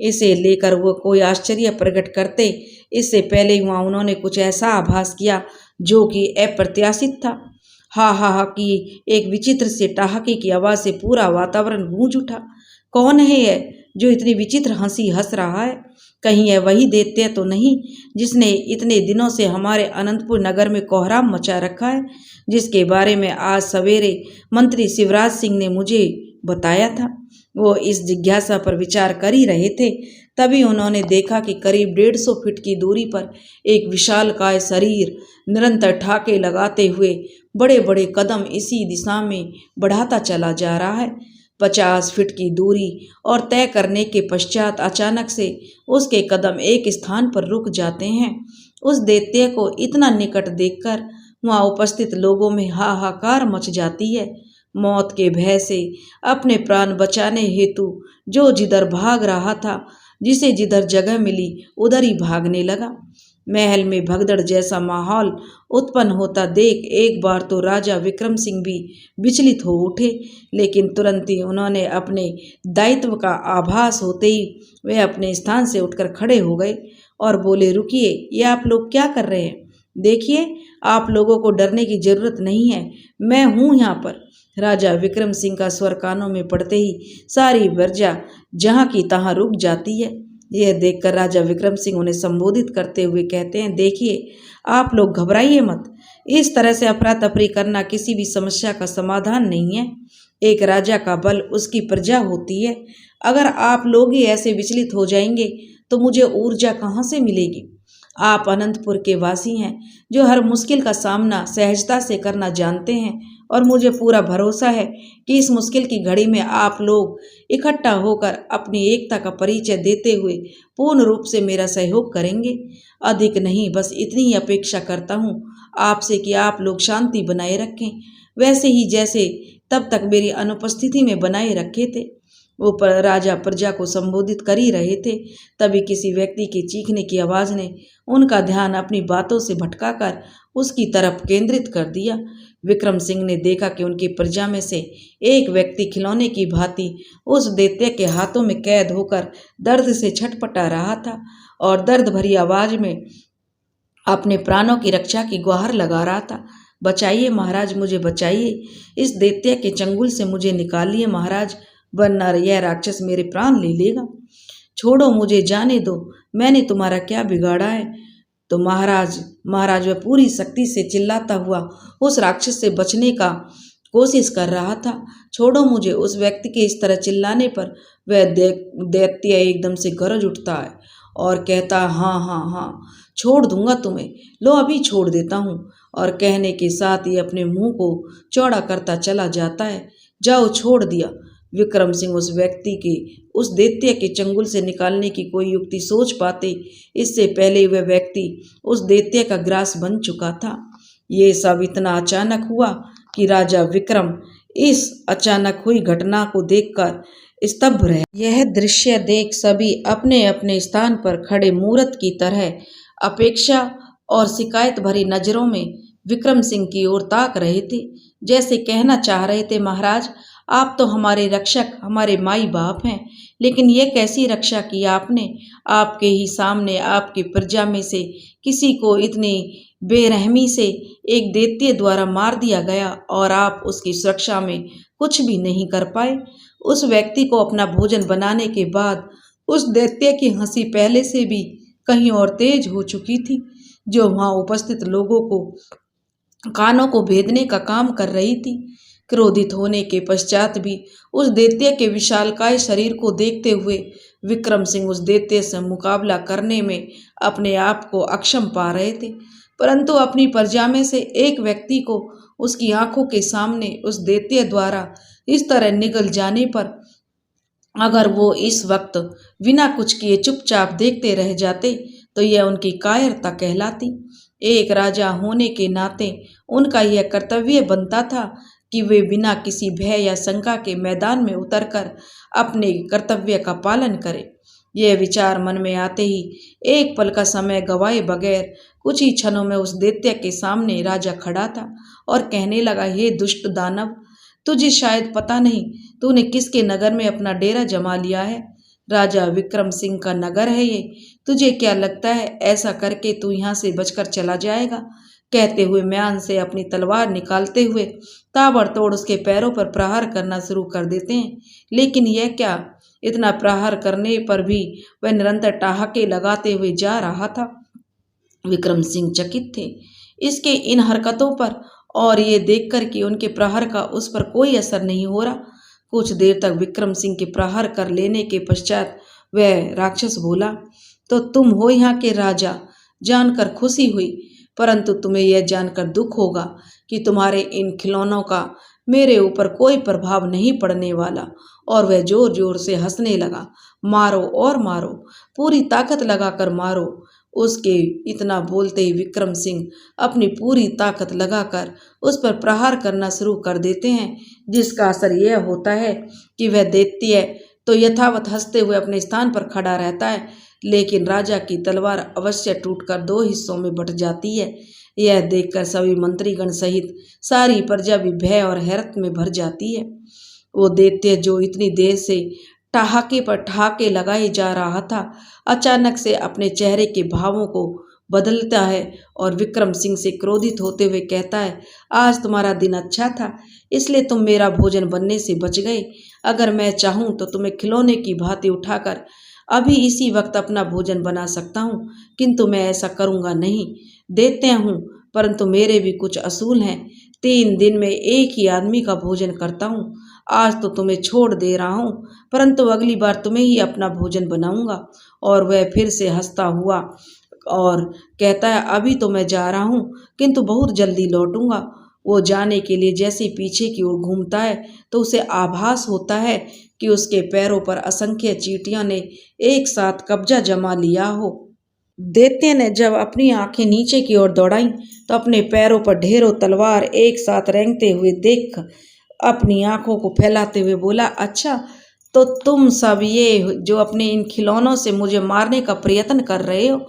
इसे लेकर वो कोई आश्चर्य प्रकट करते, इससे पहले ही वहां उन्होंने कुछ ऐसा आभास किया जो कि अप्रत्याशित था। हा हा हा की एक विचित्र से ठहाके की आवाज से पूरा वातावरण गूंज उठा। कौन है यह जो इतनी विचित्र हंसी हंस रहा है? कहीं यह वही दैत्य तो नहीं जिसने इतने दिनों से हमारे अनंतपुर नगर में कोहराम मचा रखा है, जिसके बारे में आज सवेरे मंत्री शिवराज सिंह ने मुझे बताया था। वो इस जिज्ञासा पर विचार कर ही रहे थे, तभी उन्होंने देखा कि करीब 150 फीट की दूरी पर एक विशालकाय शरीर निरंतर ठाके लगाते हुए बड़े बड़े कदम इसी दिशा में बढ़ाता चला जा रहा है। 50 फीट की दूरी और तय करने के पश्चात अचानक से उसके कदम एक स्थान पर रुक जाते हैं। उस दैत्य को इतना निकट देखकर वहां उपस्थित लोगों में हाहाकार मच जाती है। मौत के भय से अपने प्राण बचाने हेतु जो जिधर भाग रहा था, जिसे जिधर जगह मिली उधर ही भागने लगा। महल में भगदड़ जैसा माहौल उत्पन्न होता देख एक बार तो राजा विक्रम सिंह भी विचलित हो उठे, लेकिन तुरंत ही उन्होंने अपने दायित्व का आभास होते ही वे अपने स्थान से उठकर खड़े हो गए और बोले, रुकिए, ये आप लोग क्या कर रहे हैं? देखिए, आप लोगों को डरने की जरूरत नहीं है, मैं हूं यहाँ पर। राजा विक्रम सिंह का स्वर कानों में पड़ते ही सारी प्रजा जहां की तहां रुक जाती है। यह देखकर राजा विक्रम सिंह उन्हें संबोधित करते हुए कहते हैं, देखिए, आप लोग घबराइए मत। इस तरह से अफरा तफरी करना किसी भी समस्या का समाधान नहीं है। एक राजा का बल उसकी प्रजा होती है। अगर आप लोग ही ऐसे विचलित हो जाएंगे तो मुझे ऊर्जा कहाँ से मिलेगी? आप अनंतपुर के वासी हैं जो हर मुश्किल का सामना सहजता से करना जानते हैं, और मुझे पूरा भरोसा है कि इस मुश्किल की घड़ी में आप लोग इकट्ठा होकर अपनी एकता का परिचय देते हुए पूर्ण रूप से मेरा सहयोग करेंगे। अधिक नहीं, बस इतनी ही अपेक्षा करता हूँ आपसे कि आप लोग शांति बनाए रखें, वैसे ही जैसे तब तक मेरी अनुपस्थिति में बनाए रखे थे। वो राजा प्रजा को संबोधित कर ही रहे थे, तभी किसी व्यक्ति के चीखने की आवाज़ ने उनका ध्यान अपनी बातों से भटकाकर उसकी तरफ केंद्रित कर दिया। विक्रम सिंह ने देखा कि उनकी प्रजा में से एक व्यक्ति खिलौने की भांति उस दैत्य के हाथों में कैद होकर दर्द से छटपटा रहा था और दर्द भरी आवाज में अपने प्राणों की रक्षा की गुहार लगा रहा था। बचाइए महाराज, मुझे बचाइए, इस दैत्य के चंगुल से मुझे निकालिए महाराज, वरना यह राक्षस मेरे प्राण ले लेगा। छोड़ो मुझे, जाने दो, मैंने तुम्हारा क्या बिगाड़ा है? तो महाराज वह पूरी शक्ति से चिल्लाता हुआ उस राक्षस से बचने का कोशिश कर रहा था। छोड़ो मुझे। उस व्यक्ति के इस तरह चिल्लाने पर वह दैत्य एकदम से गरज उठता है और कहता, हाँ हाँ हाँ, छोड़ दूंगा तुम्हें, लो अभी छोड़ देता हूँ। और कहने के साथ ही अपने मुंह को चौड़ा करता चला जाता है। जाओ, छोड़ दिया। विक्रम सिंह उस व्यक्ति के उस दैत्य के चंगुल से निकालने की कोई युक्ति सोच पाते, इससे पहले वह व्यक्ति उस दैत्य का ग्रास बन चुका था। ये सब इतना अचानक हुआ कि राजा विक्रम इस अचानक हुई घटना को देखकर स्तब्ध रहे। यह दृश्य देख सभी अपने अपने स्थान पर खड़े मूर्त की तरह अपेक्षा और शिकायत भरी नजरों में विक्रम सिंह की ओर ताक रहे थे, जैसे कहना चाह रहे थे, महाराज, आप तो हमारे रक्षक, हमारे माई बाप हैं, लेकिन ये कैसी रक्षा की आपने? आपके ही सामने आपकी प्रजा में से किसी को इतनी बेरहमी से एक दैत्य द्वारा मार दिया गया और आप उसकी सुरक्षा में कुछ भी नहीं कर पाए। उस व्यक्ति को अपना भोजन बनाने के बाद उस दैत्य की हंसी पहले से भी कहीं और तेज हो चुकी थी, जो वहां उपस्थित लोगों को कानों को भेदने का काम कर रही थी। क्रोधित होने के पश्चात भी उस दैत्य के विशालकाय शरीर को देखते हुए विक्रम सिंह उस दैत्य से मुकाबला करने में अपने आप को अक्षम पा रहे थे, परंतु अपनी प्रजा में से एक व्यक्ति को उसकी आंखों के सामने उस दैत्य द्वारा इस तरह निगल जाने पर अगर वो इस वक्त बिना कुछ किए चुपचाप देखते रह जाते तो यह उनकी कायरता कहलाती। एक राजा होने के नाते उनका यह कर्तव्य बनता था कि वे बिना किसी भय या शंका के मैदान में उतरकर अपने कर्तव्य का पालन करें। यह विचार मन में आते ही एक पल का समय गवाए बगैर कुछ ही क्षणों में उस दैत्य के सामने राजा खड़ा था और कहने लगा, हे दुष्ट दानव, तुझे शायद पता नहीं तूने किसके नगर में अपना डेरा जमा लिया है। राजा विक्रम सिंह का नगर है ये। तुझे क्या लगता है ऐसा करके तू यहाँ से बचकर चला जाएगा? कहते हुए म्यान से अपनी तलवार निकालते हुए ताबड़तोड़ उसके पैरों पर प्रहार करना शुरू कर देते हैं। लेकिन यह क्या, इतना प्रहार करने पर भी वह निरंतर ठहाके लगाते हुए जा रहा था। विक्रम सिंह चकित थे इसके इन हरकतों पर और ये देखकर कि उनके प्रहार का उस पर कोई असर नहीं हो रहा। कुछ देर तक विक्रम सिंह के प्रहार कर लेने के पश्चात वह राक्षस बोला, तो तुम हो यहाँ के राजा, जानकर खुशी हुई, परंतु तुम्हें यह जानकर दुख होगा कि तुम्हारे इन खिलौनों का मेरे ऊपर कोई प्रभाव नहीं पड़ने वाला। और वह जोर जोर से हंसने लगा। मारो और मारो, पूरी ताकत लगाकर मारो। उसके इतना बोलते ही विक्रम सिंह अपनी पूरी ताकत लगाकर उस पर प्रहार करना शुरू कर देते हैं, जिसका असर यह होता है कि वह दैत्य तो यथावत हंसते हुए अपने स्थान पर खड़ा रहता है, लेकिन राजा की तलवार अवश्य टूटकर दो हिस्सों में बट जाती है। यह देखकर सभी मंत्रीगण सहित सारी प्रजा भी भय और हैरत में भर जाती है। वो दैत्य जो इतनी देर से ठहाके पर ठहाके लगाए जा रहा था, अचानक से अपने चेहरे के भावों को बदलता है और विक्रम सिंह से क्रोधित होते हुए कहता है, आज तुम्हारा दिन अच्छा था, इसलिए तुम मेरा भोजन बनने से बच गए। अगर मैं चाहूँ तो तुम्हें खिलौने की भांति उठाकर अभी इसी वक्त अपना भोजन बना सकता हूँ, किंतु मैं ऐसा करूँगा नहीं। देते हूँ, परंतु मेरे भी कुछ असूल हैं। 3 दिन में एक ही आदमी का भोजन करता हूँ। आज तो तुम्हें छोड़ दे रहा हूँ, परंतु अगली बार तुम्हें ही अपना भोजन बनाऊंगा। और वह फिर से हंसता हुआ और कहता है, अभी तो मैं जा रहा हूँ, किंतु बहुत जल्दी लौटूंगा। वो जाने के लिए जैसे पीछे की ओर घूमता है तो उसे आभास होता है कि उसके पैरों पर असंख्य चींटियों ने एक साथ कब्जा जमा लिया हो। दैत्य ने जब अपनी आंखें नीचे की ओर दौड़ाई तो अपने पैरों पर ढेरों तलवार एक साथ रेंगते हुए देख अपनी आंखों को फैलाते हुए बोला, अच्छा तो तुम सब ये जो अपने इन खिलौनों से मुझे मारने का प्रयत्न कर रहे हो।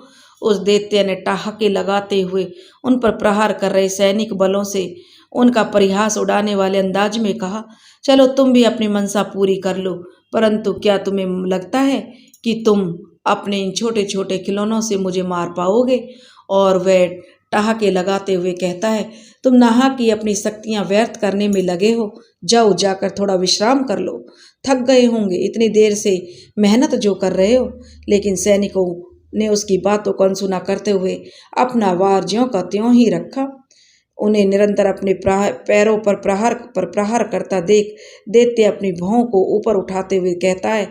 उस दैत्य ने ठहाके लगाते हुए उन पर प्रहार कर रहे सैनिक बलों से उनका परिहास उड़ाने वाले अंदाज में कहा, चलो तुम भी अपनी मनसा पूरी कर लो, परंतु क्या तुम्हें लगता है कि तुम अपने इन छोटे छोटे खिलौनों से मुझे मार पाओगे? और वह ठहाके लगाते हुए कहता है, तुम नहा की अपनी शक्तियां व्यर्थ करने में लगे हो, जाओ जाकर थोड़ा विश्राम कर लो, थक गए होंगे इतनी देर से मेहनत जो कर रहे हो। लेकिन सैनिकों ने उसकी बातों को अनसुना करते हुए अपना वार ज्यों का त्यों ही रखा। उन्हें निरंतर अपने पैरों पर प्रहार करता देख दैत्य अपनी भौं को ऊपर उठाते हुए कहता है,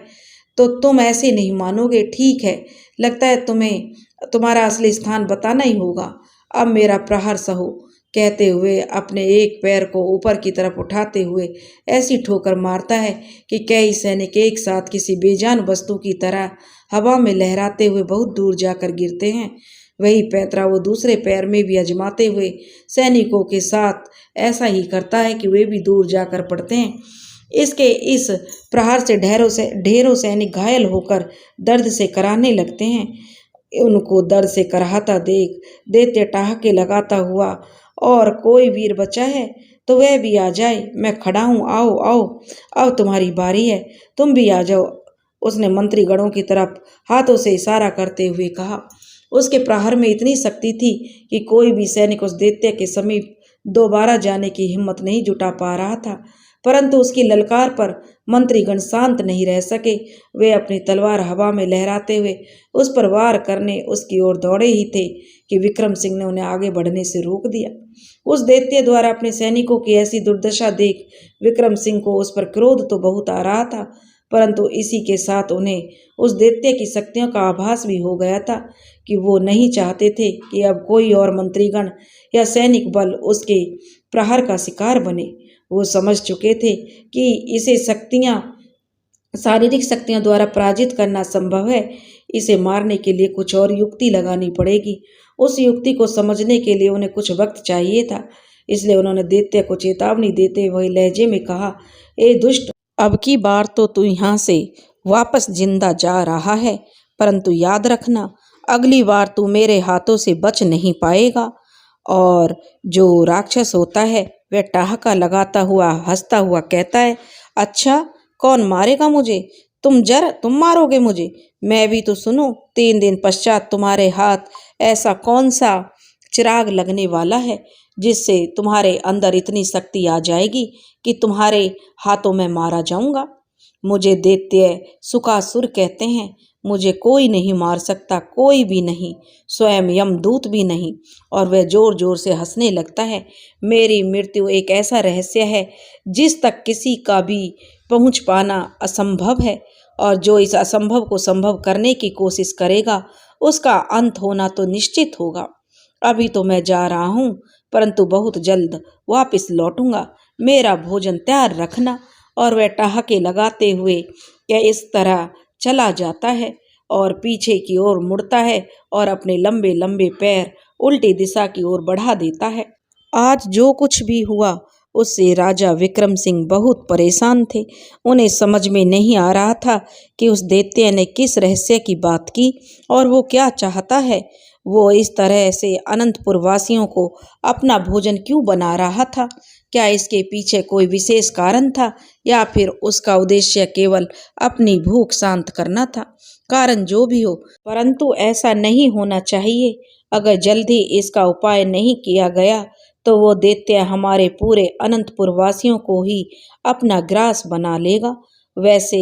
तो तुम ऐसे नहीं मानोगे, ठीक है, लगता है तुम्हें तुम्हारा असली स्थान बताना ही होगा। अब मेरा प्रहार सहो। कहते हुए अपने एक पैर को ऊपर की तरफ उठाते हुए ऐसी ठोकर मारता है कि कई सैनिक एक साथ किसी बेजान वस्तु की तरह हवा में लहराते हुए बहुत दूर जाकर गिरते हैं। वही पैंतरा वो दूसरे पैर में भी आजमाते हुए सैनिकों के साथ ऐसा ही करता है कि वे भी दूर जाकर पड़ते हैं। इसके इस प्रहार से ढेरों सैनिक घायल होकर दर्द से कराहने लगते हैं। उनको दर्द से कराहता देख दैत्य ठहाके लगाता हुआ, और कोई वीर बचा है तो वह भी आ जाए, मैं खड़ा हूँ, आओ आओ, अब तुम्हारी बारी है, तुम भी आ जाओ। उसने मंत्रीगणों की तरफ हाथों से इशारा करते हुए कहा। उसके प्रहार में इतनी शक्ति थी कि कोई भी सैनिक उस दैत्य के समीप दोबारा जाने की हिम्मत नहीं जुटा पा रहा था, परंतु उसकी ललकार पर मंत्रीगण शांत नहीं रह सके। वे अपनी तलवार हवा में लहराते हुए उस पर वार करने उसकी ओर दौड़े ही थे कि विक्रम सिंह ने उन्हें आगे बढ़ने से रोक दिया। उस दैत्य द्वारा अपने सैनिकों की ऐसी दुर्दशा देख विक्रम सिंह को उस पर क्रोध तो बहुत आ रहा था, परंतु इसी के साथ उन्हें उस दैत्य की शक्तियों का आभास भी हो गया था कि वो नहीं चाहते थे कि अब कोई और मंत्रीगण या सैनिक बल उसके प्रहार का शिकार बने। वो समझ चुके थे कि इसे शारीरिक शक्तियों द्वारा पराजित करना संभव है। इसे मारने के लिए कुछ और युक्ति लगानी पड़ेगी। उस युक्ति को समझने के लिए उन्हें कुछ वक्त चाहिए था। इसलिए उन्होंने दैत्य को चेतावनी देते हुए लहजे में कहा, ए दुष्ट, अब की बार तो तू यहाँ से वापस जिंदा जा रहा है, परंतु याद रखना, अगली बार तू मेरे हाथों से बच नहीं पाएगा। और जो राक्षस होता है वह ठहाका लगाता हुआ हंसता हुआ कहता है, अच्छा, कौन मारेगा मुझे? तुम मारोगे मुझे? मैं भी तो सुनूं। 3 दिन पश्चात तुम्हारे हाथ ऐसा कौन सा चिराग लगने वाला है जिससे तुम्हारे अंदर इतनी शक्ति आ जाएगी कि तुम्हारे हाथों में मारा जाऊंगा। मुझे दैत्य सुकासुर कहते हैं। मुझे कोई नहीं मार सकता, कोई भी नहीं, स्वयं यमदूत भी नहीं। और वह जोर जोर से हंसने लगता है। मेरी मृत्यु एक ऐसा रहस्य है जिस तक किसी का भी पहुंच पाना असंभव है, और जो इस असंभव को संभव करने की कोशिश करेगा उसका अंत होना तो निश्चित होगा। अभी तो मैं जा रहा हूँ, परंतु बहुत जल्द वापस लौटूंगा। मेरा भोजन तैयार रखना। और वह ठहाके लगाते हुए इस तरह चला जाता है और पीछे की ओर मुड़ता है और अपने लंबे लंबे पैर उल्टी दिशा की ओर बढ़ा देता है। आज जो कुछ भी हुआ उससे राजा विक्रम सिंह बहुत परेशान थे। उन्हें समझ में नहीं आ रहा था कि उस दैत्य ने किस रहस्य की बात की और वो क्या चाहता है। वो इस तरह से अनंतपुर वासियों को अपना भोजन क्यों बना रहा था? क्या इसके पीछे कोई विशेष कारण था या फिर उसका उद्देश्य केवल अपनी भूख शांत करना था? कारण जो भी हो, परंतु ऐसा नहीं होना चाहिए। अगर जल्दी इसका उपाय नहीं किया गया तो वो दैत्य हमारे पूरे अनंतपुर वासियों को ही अपना ग्रास बना लेगा। वैसे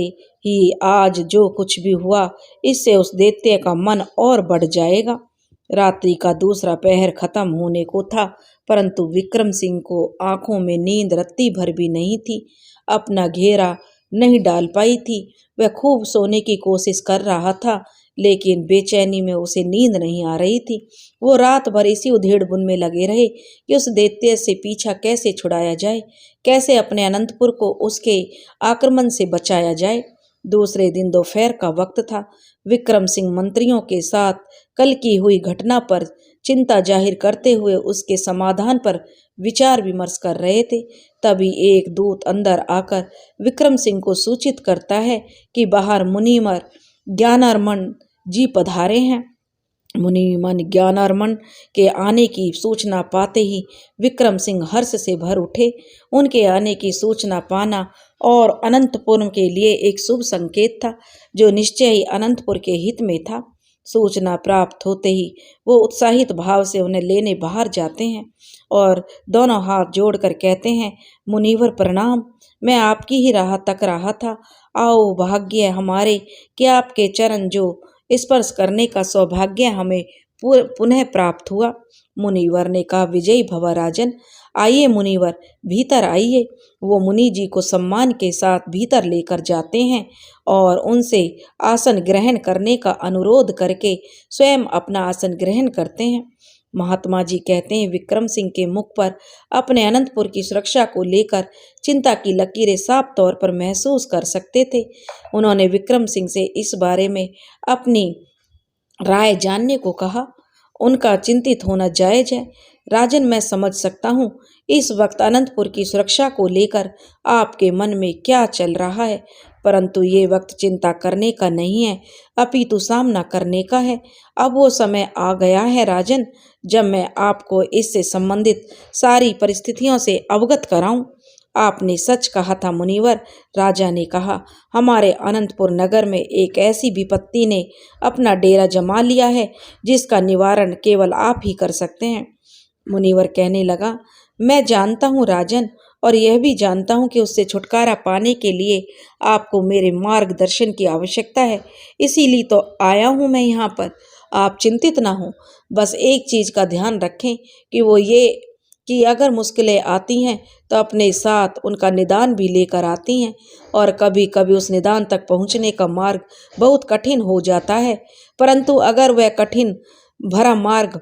ही आज जो कुछ भी हुआ, इससे उस दैत्य का मन और बढ़ जाएगा। रात्रि का दूसरा पहर खत्म होने को था, परंतु विक्रम सिंह को आंखों में नींद रत्ती भर भी नहीं थी। अपना घेरा नहीं डाल पाई थी। वह खूब सोने की कोशिश कर रहा था, लेकिन बेचैनी में उसे नींद नहीं आ रही थी। वो रात भर इसी उधेड़-बुन में लगे रहे कि उस दैत्य से पीछा कैसे छुड़ाया जाए, कैसे अपने अनंतपुर को उसके आक्रमण से बचाया जाए। दूसरे दिन दोपहर का वक्त था। विक्रम सिंह मंत्रियों के साथ कल की हुई घटना पर चिंता जाहिर करते हुए उसके समाधान पर विचार विमर्श कर रहे थे। तभी एक दूत अंदर आकर विक्रम सिंह को सूचित करता है कि बाहर मुनिवर ज्ञानार्मण जी पधारे हैं। मुनिमन ज्ञानार्मण के आने की सूचना पाते ही विक्रम सिंह हर्ष से भर उठे। उनके आने की सूचना पाना और अनंतपुर के लिए एक शुभ संकेत था, जो निश्चय ही अनंतपुर के हित में था। सूचना प्राप्त होते ही वो उत्साहित भाव से उन्हें लेने बाहर जाते हैं और दोनों हाथ जोड़कर कहते हैं, मुनिवर प्रणाम, मैं आपकी ही राह तक रहा था। आओ, भाग्य हमारे कि आपके चरण जो स्पर्श करने का सौभाग्य हमें पुनः प्राप्त हुआ। मुनिवर ने कहा, विजयी भव राजन। आइए मुनिवर, भीतर आइए। वो मुनि जी को सम्मान के साथ भीतर लेकर जाते हैं और उनसे आसन ग्रहण करने का अनुरोध करके स्वयं अपना आसन ग्रहण करते हैं। महात्मा जी कहते हैं, विक्रम सिंह के मुख पर अपने अनंतपुर की सुरक्षा को लेकर चिंता की लकीरें साफ तौर पर महसूस कर सकते थे। उन्होंने विक्रम सिंह से इस बारे में अपनी राय जानने को कहा। उनका चिंतित होना जायज है राजन, मैं समझ सकता हूँ इस वक्त अनंतपुर की सुरक्षा को लेकर आपके मन में क्या चल रहा है, परंतु ये वक्त चिंता करने का नहीं है, अपितु सामना करने का है। अब वो समय आ गया है राजन, जब मैं आपको इससे संबंधित सारी परिस्थितियों से अवगत कराऊं। आपने सच कहा था मुनिवर, राजा ने कहा। हमारे अनंतपुर नगर में एक ऐसी विपत्ति ने अपना डेरा जमा लिया है जिसका निवारण केवल आप ही कर सकते हैं। मुनिवर कहने लगा, मैं जानता हूँ राजन, और यह भी जानता हूँ कि उससे छुटकारा पाने के लिए आपको मेरे मार्गदर्शन की आवश्यकता है। इसीलिए तो आया हूँ मैं यहाँ पर। आप चिंतित ना हो, बस एक चीज़ का ध्यान रखें कि वो ये कि अगर मुश्किलें आती हैं तो अपने साथ उनका निदान भी लेकर आती हैं, और कभी कभी उस निदान तक पहुँचने का मार्ग बहुत कठिन हो जाता है, परंतु अगर वह कठिन भरा मार्ग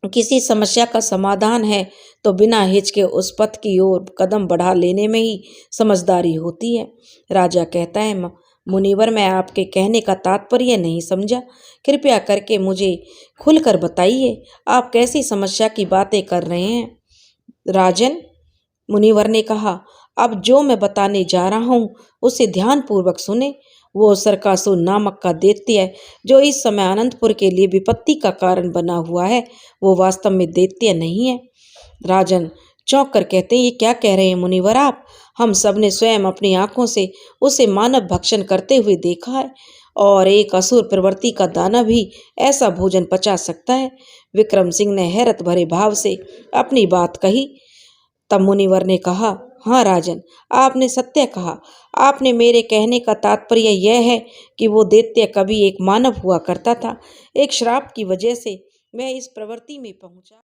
किसी समस्या का समाधान है तो बिना हिचके उस पथ की ओर कदम बढ़ा लेने में ही समझदारी होती है। राजा कहता है, मुनिवर, मैं आपके कहने का तात्पर्य नहीं समझा। कृपया करके मुझे खुलकर बताइए, आप कैसी समस्या की बातें कर रहे हैं। राजन, मुनिवर ने कहा, अब जो मैं बताने जा रहा हूँ उसे ध्यानपूर्वक सुने। वो सरकासुर नामक का दैत्य है जो इस समय अनंतपुर के लिए विपत्ति का कारण बना हुआ है, वो वास्तव में दैत्य नहीं है। राजन चौंक कर कहते हैं, ये क्या कह रहे हैं मुनिवर आप? हम सब ने स्वयं अपनी आंखों से उसे मानव भक्षण करते हुए देखा है, और एक असुर प्रवृत्ति का दानव भी ऐसा भोजन पचा सकता है। विक्रम सिंह ने हैरत भरे भाव से अपनी बात कही। तब मुनिवर ने कहा, हाँ राजन, आपने सत्य कहा। आपने मेरे कहने का तात्पर्य यह है कि वो दैत्य कभी एक मानव हुआ करता था। एक श्राप की वजह से वह इस प्रवृत्ति में पहुंचा।